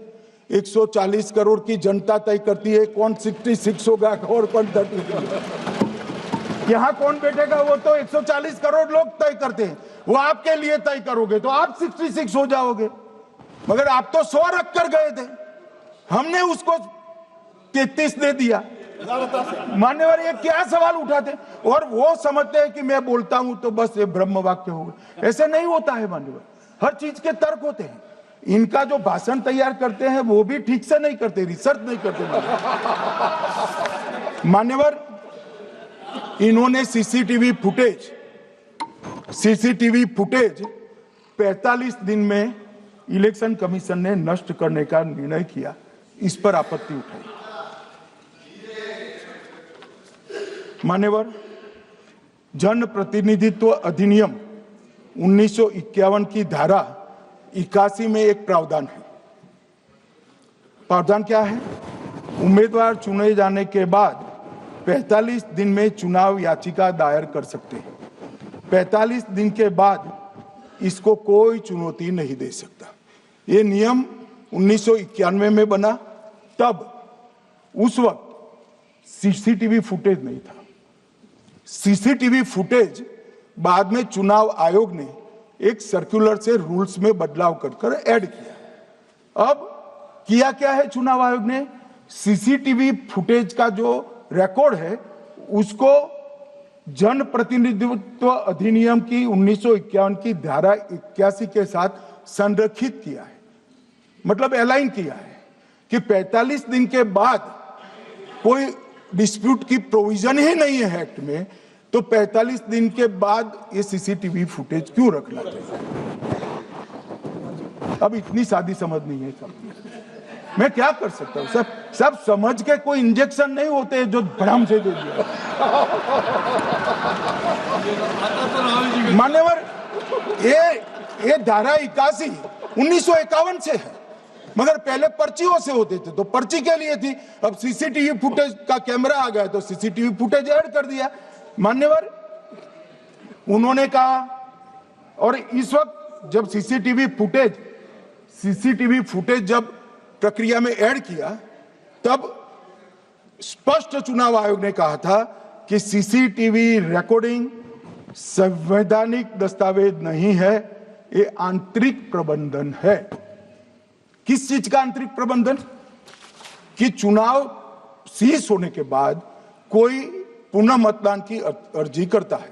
Speaker 1: 140 करोड़ की जनता तय करती है कौन 66 होगा और कौन 33। यहाँ कौन बैठेगा वो तो 140 करोड़ लोग तय करते हैं। वो आपके लिए तय करोगे तो आप 66 हो जाओगे, मगर आप तो 100 रख कर गए थे, हमने उसको 33 दे दिया। मान्यवर, ये क्या सवाल उठाते? और वो समझते हैं कि मैं बोलता हूं तो बस ये ब्रह्म वाक्य होगा। ऐसे नहीं होता है मान्यवर, हर चीज के तर्क होते हैं। इनका जो भाषण तैयार करते हैं वो भी ठीक से नहीं करते, रिसर्च नहीं करते। मान्यवर, इन्होंने सीसीटीवी फुटेज 45 दिन में इलेक्शन कमीशन ने नष्ट करने का निर्णय किया, इस पर आपत्ति उठाई। मान्यवर, जन प्रतिनिधित्व अधिनियम 1951 की धारा 81 में एक प्रावधान है। प्रावधान क्या है? उम्मीदवार चुने जाने के बाद 45 दिन में चुनाव याचिका दायर कर सकते हैं। 45 दिन के बाद इसको कोई चुनौती नहीं दे सकता। ये नियम 1991 में बना, तब उस वक्त सीसीटीवी फुटेज नहीं था। सीसीटीवी फुटेज बाद में चुनाव आयोग ने एक सर्कुलर से रूल्स में बदलाव कर ऐड किया। अब किया क्या है चुनाव आयोग ने? सीसीटीवी फुटेज का जो रिकॉर्ड है उसको जन प्रतिनिधित्व अधिनियम की 1951 की धारा 81 के साथ संरक्षित किया है, मतलब अलाइन किया है कि 45 दिन के बाद कोई डिस्प्यूट की प्रोविजन ही नहीं है एक्ट में, तो 45 दिन के बाद ये सीसीटीवी फुटेज क्यों रखना चाहिए? अब इतनी सादी समझ नहीं है सब। मैं क्या कर सकता हूँ? सब समझ के कोई इंजेक्शन नहीं होते जो भड़ाम से दे दिया। मान्यवर, ये धारा 81 1951 से है, मगर पहले पर्चियों से होते थे तो पर्ची के लिए थी। अब सीसीटीवी फुटेज का कैमरा आ गया तो सीसीटीवी फुटेज ऐड कर दिया। मान्यवर, उन्होंने कहा, और इस वक्त जब सीसीटीवी फुटेज जब प्रक्रिया में ऐड किया, तब स्पष्ट चुनाव आयोग ने कहा था कि सीसीटीवी रिकॉर्डिंग संवैधानिक दस्तावेज नहीं है, ये आंतरिक प्रबंधन है। किस चीज का आंतरिक प्रबंधन? कि चुनाव सीज होने के बाद कोई पुनः मतदान की अर्जी करता है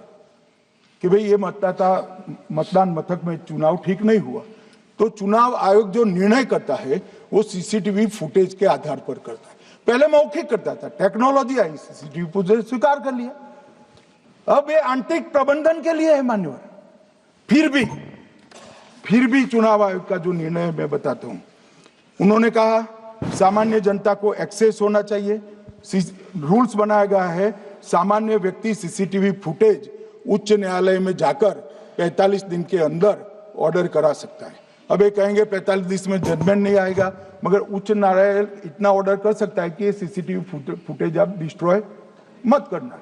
Speaker 1: कि भाई ये मतदान मथक में चुनाव ठीक नहीं हुआ, तो चुनाव आयोग जो निर्णय करता है वो सीसीटीवी फुटेज के आधार पर करता है। पहले मौखिक करता था, टेक्नोलॉजी आई, सीसीटीवी फुटेज स्वीकार कर लिया। अब ये आंतरिक प्रबंधन के लिए है मान्यवर। फिर भी चुनाव आयोग का जो निर्णय मैं बताता हूं, उन्होंने कहा सामान्य जनता को एक्सेस होना चाहिए। रूल्स बनाया गया है, सामान्य व्यक्ति सीसीटीवी फुटेज उच्च न्यायालय में जाकर 45 दिन के अंदर ऑर्डर करा सकता है। अब ये कहेंगे 45 दिन में जजमेंट नहीं आएगा, मगर उच्च न्यायालय इतना ऑर्डर कर सकता है कि ये सीसीटीवी फुटेज आप डिस्ट्रॉय मत करना।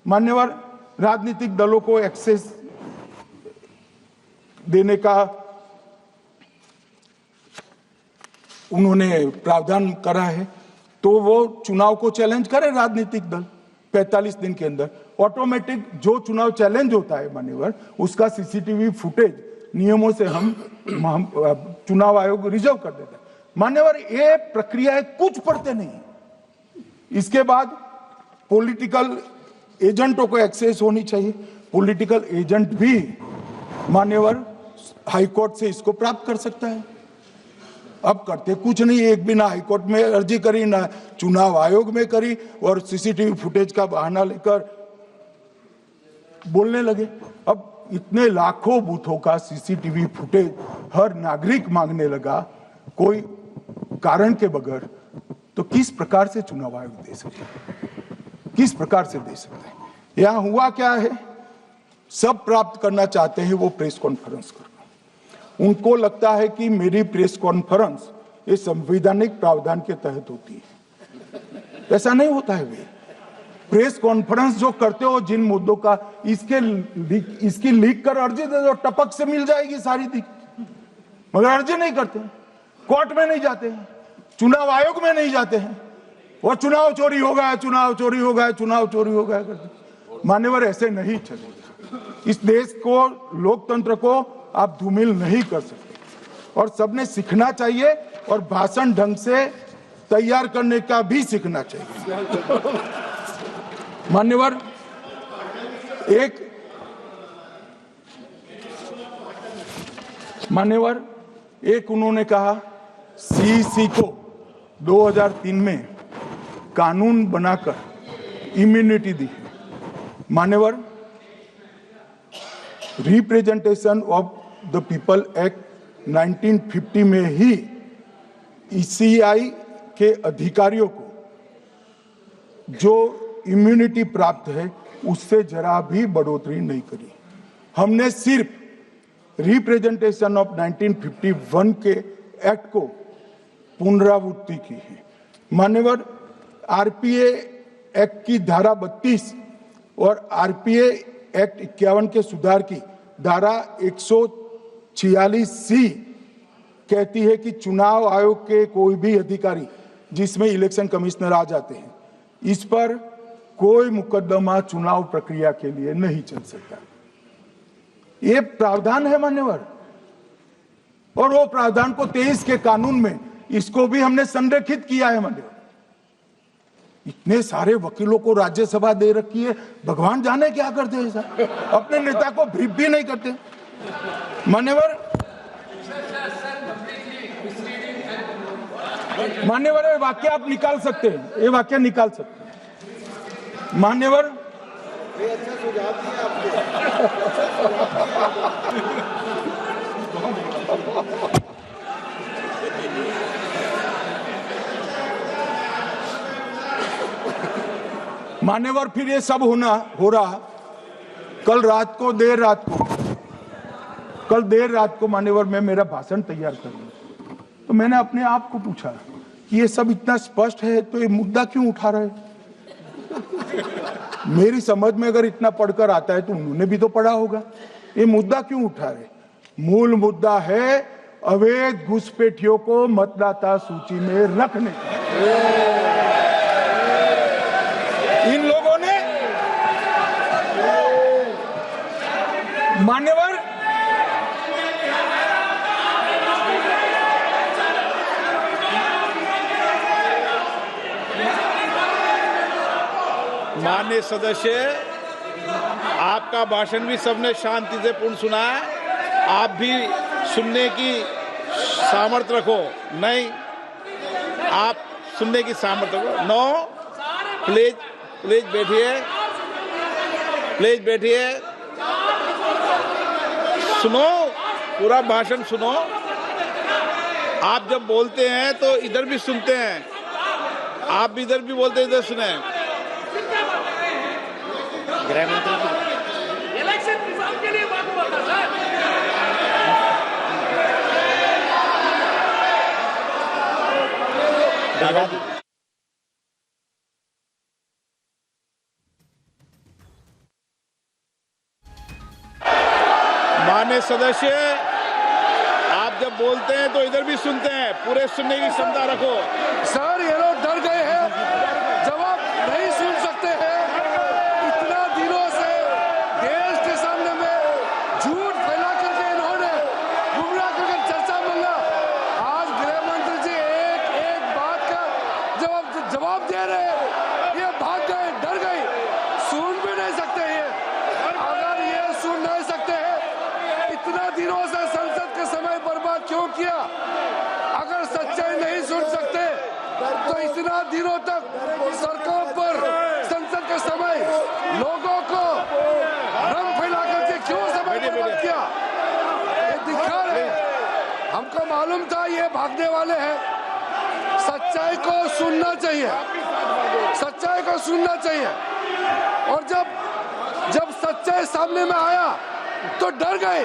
Speaker 1: मान्यवर, राजनीतिक दलों को एक्सेस देने का उन्होंने प्रावधान करा है, तो वो चुनाव को चैलेंज करे राजनीतिक दल 45 दिन के अंदर। ऑटोमेटिक जो चुनाव चैलेंज होता है मान्यवर, उसका सीसीटीवी फुटेज नियमों से हम चुनाव आयोग रिजर्व कर देता है। मान्यवर, ये प्रक्रिया कुछ पढ़ते नहीं। इसके बाद पॉलिटिकल एजेंटों को एक्सेस होनी चाहिए। पॉलिटिकल एजेंट भी मान्यवर हाईकोर्ट से इसको प्राप्त कर सकता है। अब करते कुछ नहीं, एक भी ना हाईकोर्ट में अर्जी करी, ना चुनाव आयोग में करी, और सीसीटीवी फुटेज का बहाना लेकर बोलने लगे। अब इतने लाखों बूथों का सीसीटीवी फुटेज हर नागरिक मांगने लगा कोई कारण के बगैर, तो किस प्रकार से चुनाव आयोग दे सकता है? किस प्रकार से दे सकता है? यहां हुआ क्या है, सब प्राप्त करना चाहते हैं वो प्रेस कॉन्फ्रेंस करना। उनको लगता है कि मेरी प्रेस कॉन्फ्रेंस ये संवैधानिक प्रावधान के तहत होती है। ऐसा नहीं होता है। वे प्रेस कॉन्फ्रेंस जो करते हो जिन मुद्दों का, इसकी लीक कर अर्जी दे दो, टपक से मिल जाएगी सारी दिख, मगर अर्जी नहीं करते, कोर्ट में नहीं जाते हैं, चुनाव आयोग में नहीं जाते हैं, और चुनाव चोरी हो गया, चुनाव चोरी हो गया, चुनाव चोरी हो गया करते। मान्यवर, ऐसे नहीं चलेगा। इस देश को, लोकतंत्र को आप धूमिल नहीं कर सकते, और सबने सीखना चाहिए, और भाषण ढंग से तैयार करने का भी सीखना चाहिए। मान्यवर, एक उन्होंने कहा सीईसी को 2003 में कानून बनाकर इम्यूनिटी दी। मान्यवर, representation of the people act 1950 में ही ईसीआई के अधिकारियों को जो इम्यूनिटी प्राप्त है उससे जरा भी बढ़ोतरी नहीं करी। हमने सिर्फ रिप्रेजेंटेशन ऑफ 1951 के एक्ट को पुनरावृत्ति की है। मान्यवर, आरपीए एक्ट की धारा 32 और आरपीए एक्ट 51 के सुधार की धारा 146C कहती है कि चुनाव आयोग के कोई भी अधिकारी जिसमें इलेक्शन कमिश्नर आ जाते हैं, इस पर कोई मुकदमा चुनाव प्रक्रिया के लिए नहीं चल सकता। ये प्रावधान है मान्यवर, और वो प्रावधान को 23 के कानून में इसको भी हमने संरेखित किया है मान्यवर। इतने सारे वकीलों को राज्यसभा दे रखी है, भगवान जाने क्या करते हैं सर, अपने नेता को ब्रीफ भी नहीं करते मान्यवर। मान्यवर, ये वाक्य आप निकाल सकते हैं, ये वाक्य निकाल सकते हैं मान्यवर। मान्यवर, फिर ये सब हो रहा कल देर रात को मान्यवर मैं मेरा भाषण तैयार कर रहा, तो मैंने अपने आप को पूछा कि ये सब इतना स्पष्ट है तो ये मुद्दा क्यों उठा रहे। मेरी समझ में अगर इतना पढ़कर आता है तो उन्होंने भी तो पढ़ा होगा, ये मुद्दा क्यों उठा रहे। मूल मुद्दा है अवैध घुसपैठियों को मतदाता सूची में रखने। इन लोगों ने मान्यवर
Speaker 2: माननीय सदस्य, आपका भाषण भी सबने शांति से पूर्ण सुना है, आप भी सुनने की सामर्थ्य रखो। नहीं, आप सुनने की सामर्थ्य रखो। नो, प्लीज बैठिए, सुनो, पूरा भाषण सुनो। आप जब बोलते हैं तो इधर भी सुनते हैं, आप भी इधर भी बोलते हैं, इधर सुने।
Speaker 6: इलेक्शन रिजल्ट के लिए बात हुआ था सर।
Speaker 2: माननीय सदस्य, आप जब बोलते हैं तो इधर भी सुनते हैं, पूरे सुनने की क्षमता रखो।
Speaker 5: सर, ये लोग डर गए हैं, जवाब नहीं सुन सकते हैं। इतना दिनों से देश के सामने में झूठ फैला करके इन्होंने गुमराह करके चर्चा मांगा। आज गृह मंत्री जी एक बात का जवाब दे रहे हैं, ये भाग गए, डर गए, सुन भी नहीं सकते ये। अगर ये सुन नहीं सकते हैं, इतना दिनों से संसद के समय बर्बाद क्यों किया? अगर सच्चाई नहीं सुन सकते तो इतना दिनों तक सरकार पर संसद के समय लोगों को रंग फैला करके क्यों समय बर्बाद किया? ये दिखा रहे, हमको मालूम था ये भागने वाले हैं। सच्चाई को सुनना चाहिए, सच्चाई को सुनना चाहिए। और जब सच्चाई सामने में आया तो डर गए,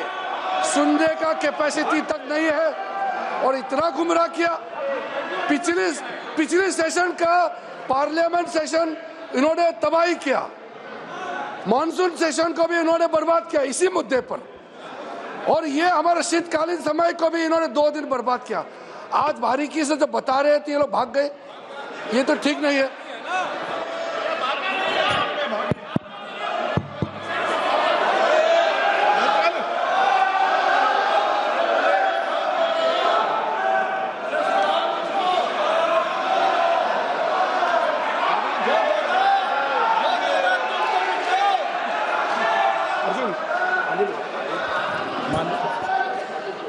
Speaker 5: सुनने का कैपेसिटी तक नहीं है और इतना गुमराह किया। पिछले सेशन का पार्लियामेंट सेशन इन्होंने तबाही किया, मॉनसून सेशन को भी इन्होंने बर्बाद किया इसी मुद्दे पर, और ये हमारे शीतकालीन समय को भी इन्होंने 2 दिन बर्बाद किया। आज बारीकी से जब बता रहे थे ये लोग भाग गए, ये तो ठीक नहीं है।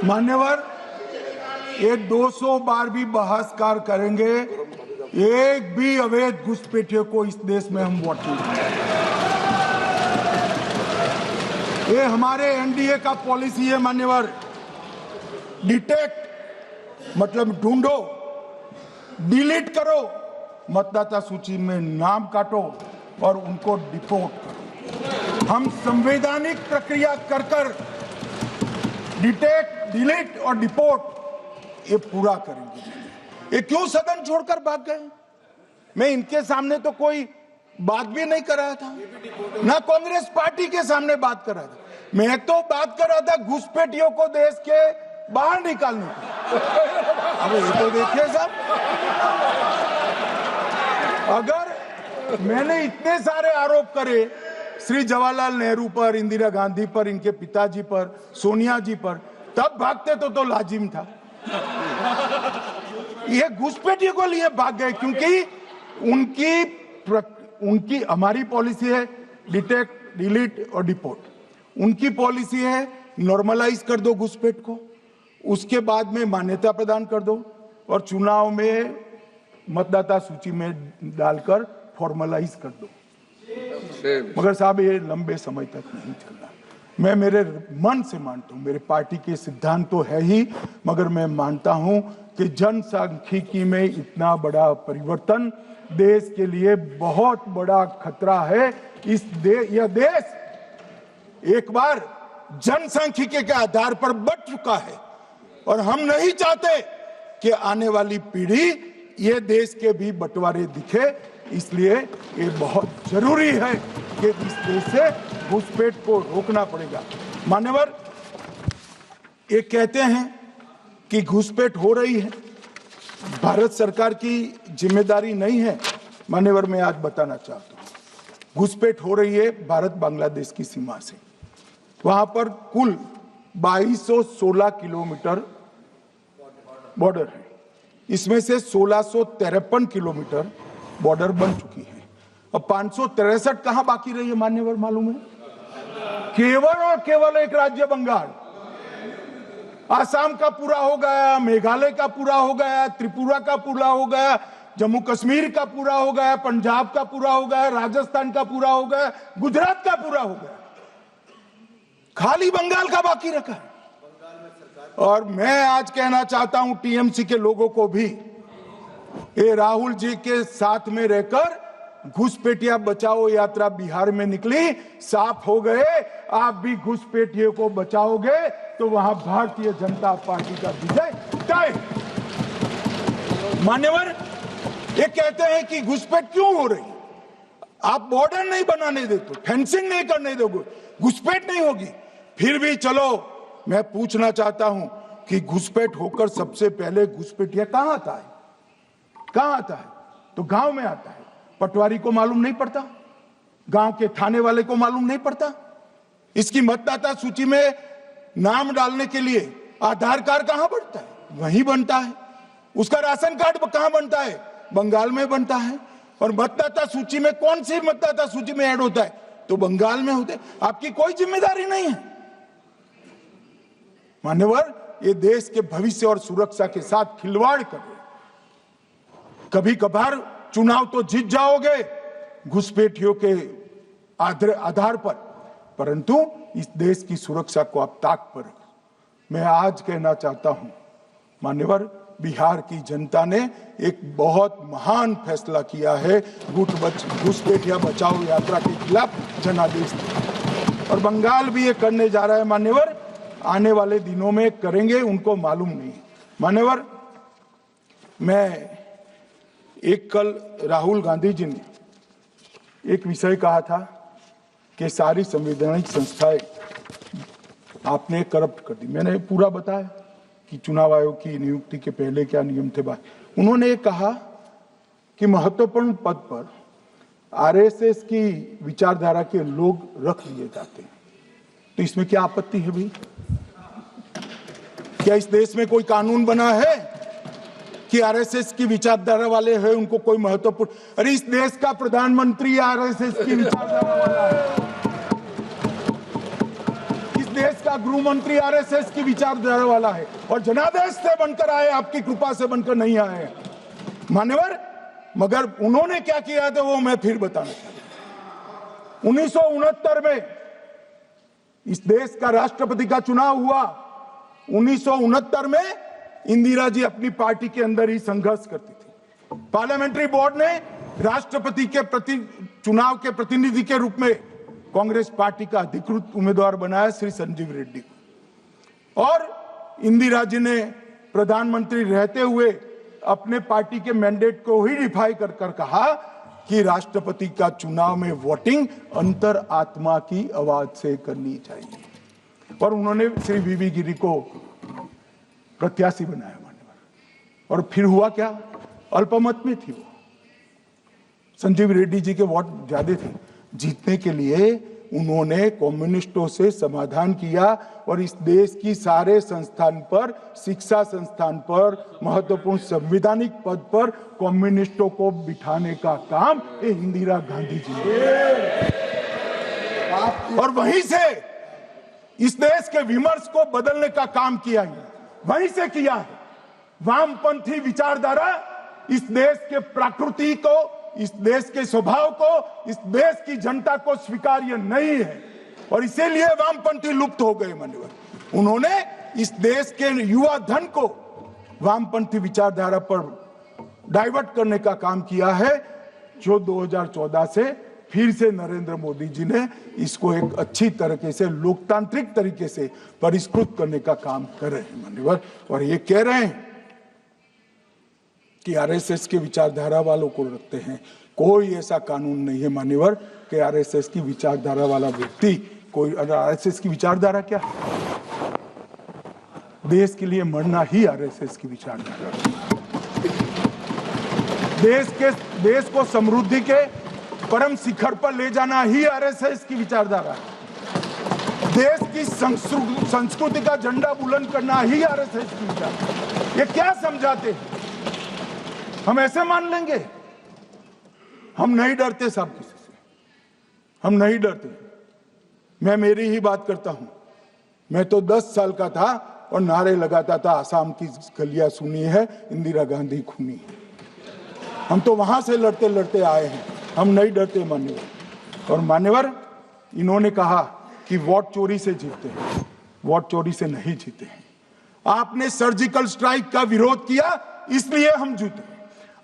Speaker 1: मान्यवर, ये 200 बार भी बहसकार करेंगे, एक भी अवैध घुसपैठियों को इस देश में हम वोट नहीं देंगे। ये हमारे एनडीए का पॉलिसी है मान्यवर। डिटेक्ट मतलब ढूंढो, डिलीट करो, मतदाता सूची में नाम काटो और उनको डिपोर्ट करो। हम संवैधानिक प्रक्रिया कर कर डिटेक्ट, डिलीट और डिपोर्ट ये पूरा करेंगे। ये क्यों सदन छोड़कर भाग गए? मैं इनके सामने तो कोई बात भी नहीं कर रहा था, ना कांग्रेस पार्टी के सामने बात कर रहा था। मैं तो बात कर रहा था घुसपैठियों को देश के बाहर निकालने की। अब ये तो देखिए साहब, अगर मैंने इतने सारे आरोप करे श्री जवाहरलाल नेहरू पर, इंदिरा गांधी पर, इनके पिताजी पर, सोनिया जी पर, तब भागते तो लाजिम था। ये घुसपैठियों को लिए भाग गए क्योंकि उनकी हमारी पॉलिसी है डिटेक्ट, डिलीट और डिपोर्ट। उनकी पॉलिसी है नॉर्मलाइज कर दो घुसपैठ को, उसके बाद में मान्यता प्रदान कर दो और चुनाव में मतदाता सूची में डालकर फॉर्मलाइज कर दो। मगर साहब ये लंबे समय तक नहीं चलना। मैं मेरे मन से मानता हूं, मेरे पार्टी के सिद्धांत तो है ही, मगर मैं मानता हूं कि जनसांख्यिकी में इतना बड़ा परिवर्तन देश के लिए बहुत बड़ा खतरा है। यह देश एक बार जनसांख्यिकी के आधार पर बढ़ चुका है और हम नहीं चाहते कि आने वाली पीढ़ी ये देश के भी बंटवारे दिखे। इसलिए ये बहुत जरूरी है कि इस देश से घुसपैठ को रोकना पड़ेगा। मान्यवर, ये कहते हैं कि घुसपैठ हो रही है, भारत सरकार की जिम्मेदारी नहीं है। मान्यवर, मैं आज बताना चाहता हूं, घुसपैठ हो रही है भारत बांग्लादेश की सीमा से। वहां पर कुल 2216 किलोमीटर बॉर्डर है, इसमें से 1653 किलोमीटर बॉर्डर बन चुकी है। अब 563 कहां बाकी रही है मान्यवर मालूम है? केवल और केवल एक राज्य बंगाल। आसाम का पूरा हो गया, मेघालय का पूरा हो गया, त्रिपुरा का पूरा हो गया, जम्मू कश्मीर का पूरा हो गया, पंजाब का पूरा हो गया, राजस्थान का पूरा हो गया, गुजरात का पूरा हो गया, खाली बंगाल का बाकी रखा है। और मैं आज कहना चाहता हूं टीएमसी के लोगों को भी, ये राहुल जी के साथ में रहकर घुसपैठिया बचाओ यात्रा बिहार में निकली, साफ हो गए। आप भी घुसपैठियों को बचाओगे तो वहां भारतीय जनता पार्टी का विजय तय। मान्यवर, ये कहते हैं कि घुसपैठ क्यों हो रही? आप बॉर्डर नहीं बनाने देते, फेंसिंग नहीं करने दोगे, घुसपैठ नहीं होगी। फिर भी चलो, मैं पूछना चाहता हूं कि घुसपैठ होकर सबसे पहले घुसपैठिया कहां आता है? कहां आता है? तो गांव में आता है। पटवारी को मालूम नहीं पड़ता, गांव के थाने वाले को मालूम नहीं पड़ता। इसकी मतदाता सूची में नाम डालने के लिए आधार कार्ड कहां बनता है? वहीं बनता है। उसका राशन कार्ड कहां बनता है? बंगाल में बनता है। और मतदाता सूची में कौन सी मतदाता सूची में ऐड होता है? तो बंगाल में होते। आपकी कोई जिम्मेदारी नहीं है। मान्यवर, ये देश के भविष्य और सुरक्षा के साथ खिलवाड़ कर रहे। कभी कभार चुनाव तो जीत जाओगे घुसपैठियों के आधार पर, परंतु इस देश की सुरक्षा को आप ताक पर रखो। मैं आज कहना चाहता हूं मान्यवर, बिहार की जनता ने एक बहुत महान फैसला किया है घुसपैठिया बचाओ यात्रा के खिलाफ जनादेश दिया। और बंगाल भी ये करने जा रहा है मान्यवर, आने वाले दिनों में करेंगे, उनको मालूम नहीं। मान्यवर, मैं एक कल राहुल गांधी जी ने एक विषय कहा था कि सारी संवैधानिक संस्थाएं आपने करप्ट कर दी। मैंने पूरा बताया कि चुनाव आयोग की नियुक्ति के पहले क्या नियम थे। उन्होंने कहा कि महत्वपूर्ण पद पर आरएसएस की विचारधारा के लोग रख लिए जाते हैं, तो इसमें क्या आपत्ति है भाई? क्या इस देश में कोई कानून बना है कि आरएसएस की विचारधारा वाले हैं उनको कोई महत्वपूर्ण? अरे इस देश का प्रधानमंत्री आरएसएस की विचारधारा वाला है। इस देश का गृह मंत्री आरएसएस की विचारधारा वाला है और जनादेश से बनकर आए, आपकी कृपा से बनकर नहीं आए हैं मान्यवर। मगर उन्होंने क्या किया था वो मैं फिर बताना चाहता हूं। 1969 में इस देश का राष्ट्रपति का चुनाव हुआ। 1969 में इंदिरा जी अपनी पार्टी के अंदर ही संघर्ष करती थी। पार्लियामेंट्री बोर्ड ने राष्ट्रपति के चुनाव के प्रतिनिधि के रूप में कांग्रेस पार्टी का अधिकृत उम्मीदवार बनाया श्री संजीव रेड्डी को, और इंदिरा जी ने प्रधानमंत्री रहते हुए अपने पार्टी के मैंडेट को ही डिफाई कर कहा कि राष्ट्रपति का चुनाव में वोटिंग अंतर आत्मा की आवाज से करनी चाहिए, और उन्होंने श्री वीवी गिरी को प्रत्याशी बनाया मान्यवर। और फिर हुआ क्या, अल्पमत में थी वो, संजीव रेड्डी जी के वोट ज्यादा थे। जीतने के लिए उन्होंने कम्युनिस्टों से समाधान किया और इस देश की सारे संस्थान पर, शिक्षा संस्थान पर, महत्वपूर्ण संवैधानिक पद पर कम्युनिस्टों को बिठाने का काम ये इंदिरा गांधी जी ने, और वहीं से इस देश के विमर्श को बदलने का काम किया है, वहीं से किया है। वामपंथी विचारधारा इस देश के प्रकृति को, इस देश के स्वभाव को, इस देश की जनता को स्वीकार्य नहीं है, और इसीलिए वामपंथी लुप्त हो गए मान्यवर। उन्होंने इस देश के युवा धन को वामपंथी विचारधारा पर डाइवर्ट करने का काम किया है, जो 2014 से फिर से नरेंद्र मोदी जी ने इसको एक अच्छी तरीके से, लोकतांत्रिक तरीके से परिष्कृत करने का काम कर रहे हैं मान्यवर। और ये कह रहे हैं कि आरएसएस के विचारधारा वालों को रखते हैं। कोई ऐसा कानून नहीं है मान्यवर कि आरएसएस की विचारधारा वाला व्यक्ति कोई, आरएसएस की विचारधारा क्या है? देश के लिए मरना ही आरएसएस की विचारधारा है। देश को समृद्धि के परम शिखर पर ले जाना ही आरएसएस की विचारधारा है। देश की संस्कृति का झंडा बुलंद करना ही आरएसएस की विचारधारा। ये क्या समझाते हैं? हम ऐसे मान लेंगे? हम नहीं डरते साहब किसी से, हम नहीं डरते। मैं मेरी ही बात करता हूं। मैं तो 10 साल का था और नारे लगाता था, आसाम की गलियां सुनी है, इंदिरा गांधी खूनी है। हम तो वहां से लड़ते लड़ते आए हैं, हम नहीं डरते मान्यवर। और मान्यवर, इन्होंने कहा कि वोट चोरी से जीतते हैं, वोट चोरी से नहीं जीते हैं। आपने सर्जिकल स्ट्राइक का विरोध किया, इसलिए हम जीते।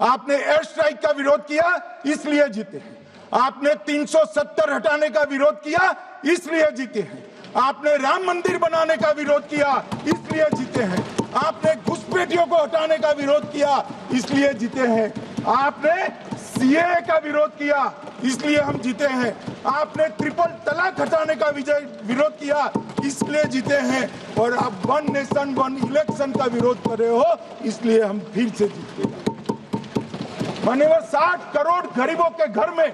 Speaker 1: आपने एयर स्ट्राइक का विरोध किया, इसलिए जीते हैं। आपने 370 हटाने का विरोध किया, इसलिए जीते हैं। आपने राम मंदिर बनाने का विरोध किया, इसलिए जीते हैं। आपने घुसपैठियों को हटाने का विरोध किया, इसलिए जीते हैं। आपने सीएए का विरोध किया, इसलिए हम जीते हैं। आपने ट्रिपल तलाक हटाने का विरोध किया, इसलिए जीते हैं। और आप 1 नेशन 1 इलेक्शन का विरोध कर रहे हो, इसलिए हम फिर से जीते हैं मान्यवर। 60 करोड़ गरीबों के घर में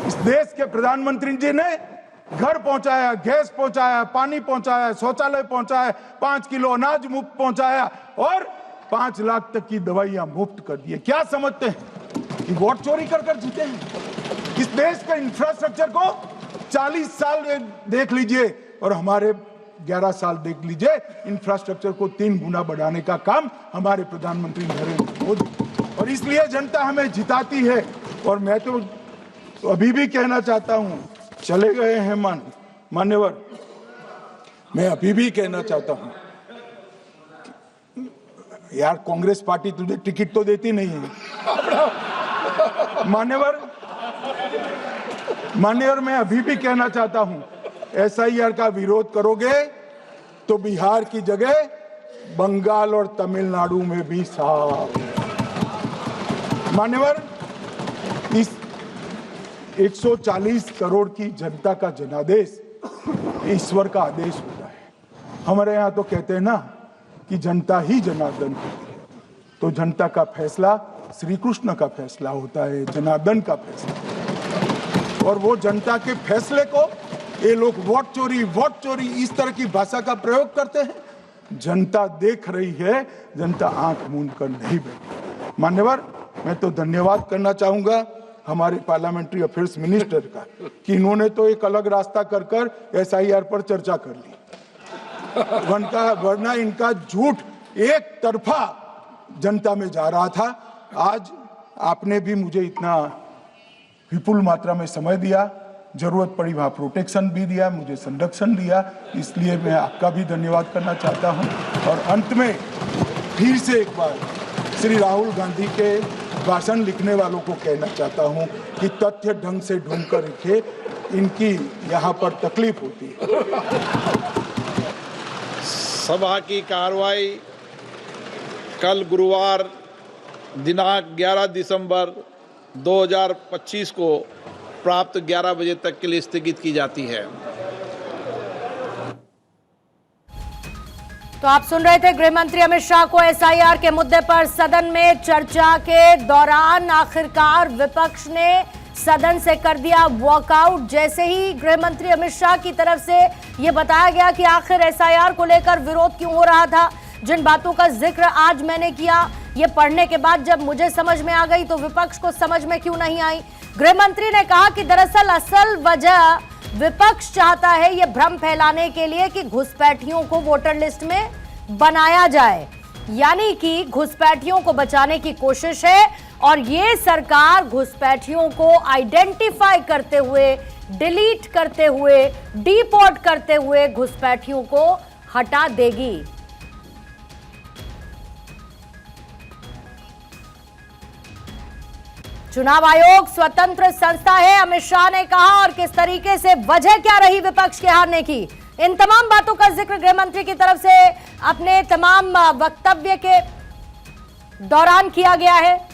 Speaker 1: इस देश के प्रधानमंत्री जी ने घर पहुंचाया, गैस पहुंचाया, पानी पहुंचाया, शौचालय पहुंचाया, 5 किलो अनाज मुफ्त पहुंचाया और 5 लाख तक की दवाइयां मुफ्त कर दी। क्या समझते हैं कि वोट चोरी कर कर जीते हैं? इस देश के इंफ्रास्ट्रक्चर को 40 साल देख लीजिए और हमारे 11 साल देख लीजिए, इंफ्रास्ट्रक्चर को 3 गुना बढ़ाने का काम हमारे प्रधानमंत्री नरेंद्र मोदी, और इसलिए जनता हमें जिताती है। और मैं तो अभी भी कहना चाहता हूं, चले गए हैं मान्यवर, मैं अभी भी कहना चाहता हूं, यार कांग्रेस पार्टी तुझे टिकट तो देती नहीं है मान्यवर। मैं अभी भी कहना चाहता हूं, एसआईआर का विरोध करोगे तो बिहार की जगह बंगाल और तमिलनाडु में भी साफ मान्यवर। इस 140 करोड़ की जनता का जनादेश ईश्वर का आदेश होता है। हमारे यहाँ तो कहते हैं ना कि जनता ही जनार्दन होती है, तो जनता का फैसला श्री कृष्ण का फैसला होता है, जनार्दन का फैसला। और वो जनता के फैसले को ये लोग वोट चोरी इस तरह की भाषा का प्रयोग करते हैं। जनता देख रही है, जनता आंख मूंद कर नहीं बैठी मान्यवर। मैं तो धन्यवाद करना चाहूंगा हमारे पार्लियामेंट्री अफेयर्स मिनिस्टर का कि इन्होंने तो एक अलग रास्ता कर एसआईआर पर चर्चा कर ली। वरना इनका झूठ एक तरफा जनता में जा रहा था। आज आपने भी मुझे इतना विपुल मात्रा में समय दिया, जरूरत पड़ी वहां प्रोटेक्शन भी दिया, मुझे संरक्षण दिया, इसलिए मैं आपका भी धन्यवाद करना चाहता हूं। और अंत में फिर से एक बार श्री राहुल गांधी के भाषण लिखने वालों को कहना चाहता हूं कि तथ्य ढंग से ढूंढ कर लिखे, इनकी यहाँ पर तकलीफ होती है।
Speaker 2: सभा की कार्रवाई कल गुरुवार दिनांक 11 दिसंबर 2025 को प्राप्त 11 बजे तक के लिए स्थगित की जाती है।
Speaker 7: तो आप सुन रहे थे गृह मंत्री अमित शाह को एसआईआर के मुद्दे पर सदन में चर्चा के दौरान आखिरकार विपक्ष ने सदन से कर दिया वॉकआउट। जैसे ही गृह मंत्री अमित शाह की तरफ से यह बताया गया कि आखिर एसआईआर को लेकर विरोध क्यों हो रहा था, जिन बातों का जिक्र आज मैंने किया, ये पढ़ने के बाद जब मुझे समझ में आ गई तो विपक्ष को समझ में क्यों नहीं आई। गृह मंत्री ने कहा कि दरअसल असल वजह विपक्ष चाहता है ये भ्रम फैलाने के लिए कि घुसपैठियों को वोटर लिस्ट में बनाया जाए, यानी कि घुसपैठियों को बचाने की कोशिश है और ये सरकार घुसपैठियों को आइडेंटिफाई करते हुए, डिलीट करते हुए, डिपोर्ट करते हुए घुसपैठियों को हटा देगी। चुनाव आयोग स्वतंत्र संस्था है, अमित शाह ने कहा, और किस तरीके से वजह क्या रही विपक्ष के हारने की, इन तमाम बातों का जिक्र गृह मंत्री की तरफ से अपने तमाम वक्तव्य के दौरान किया गया है।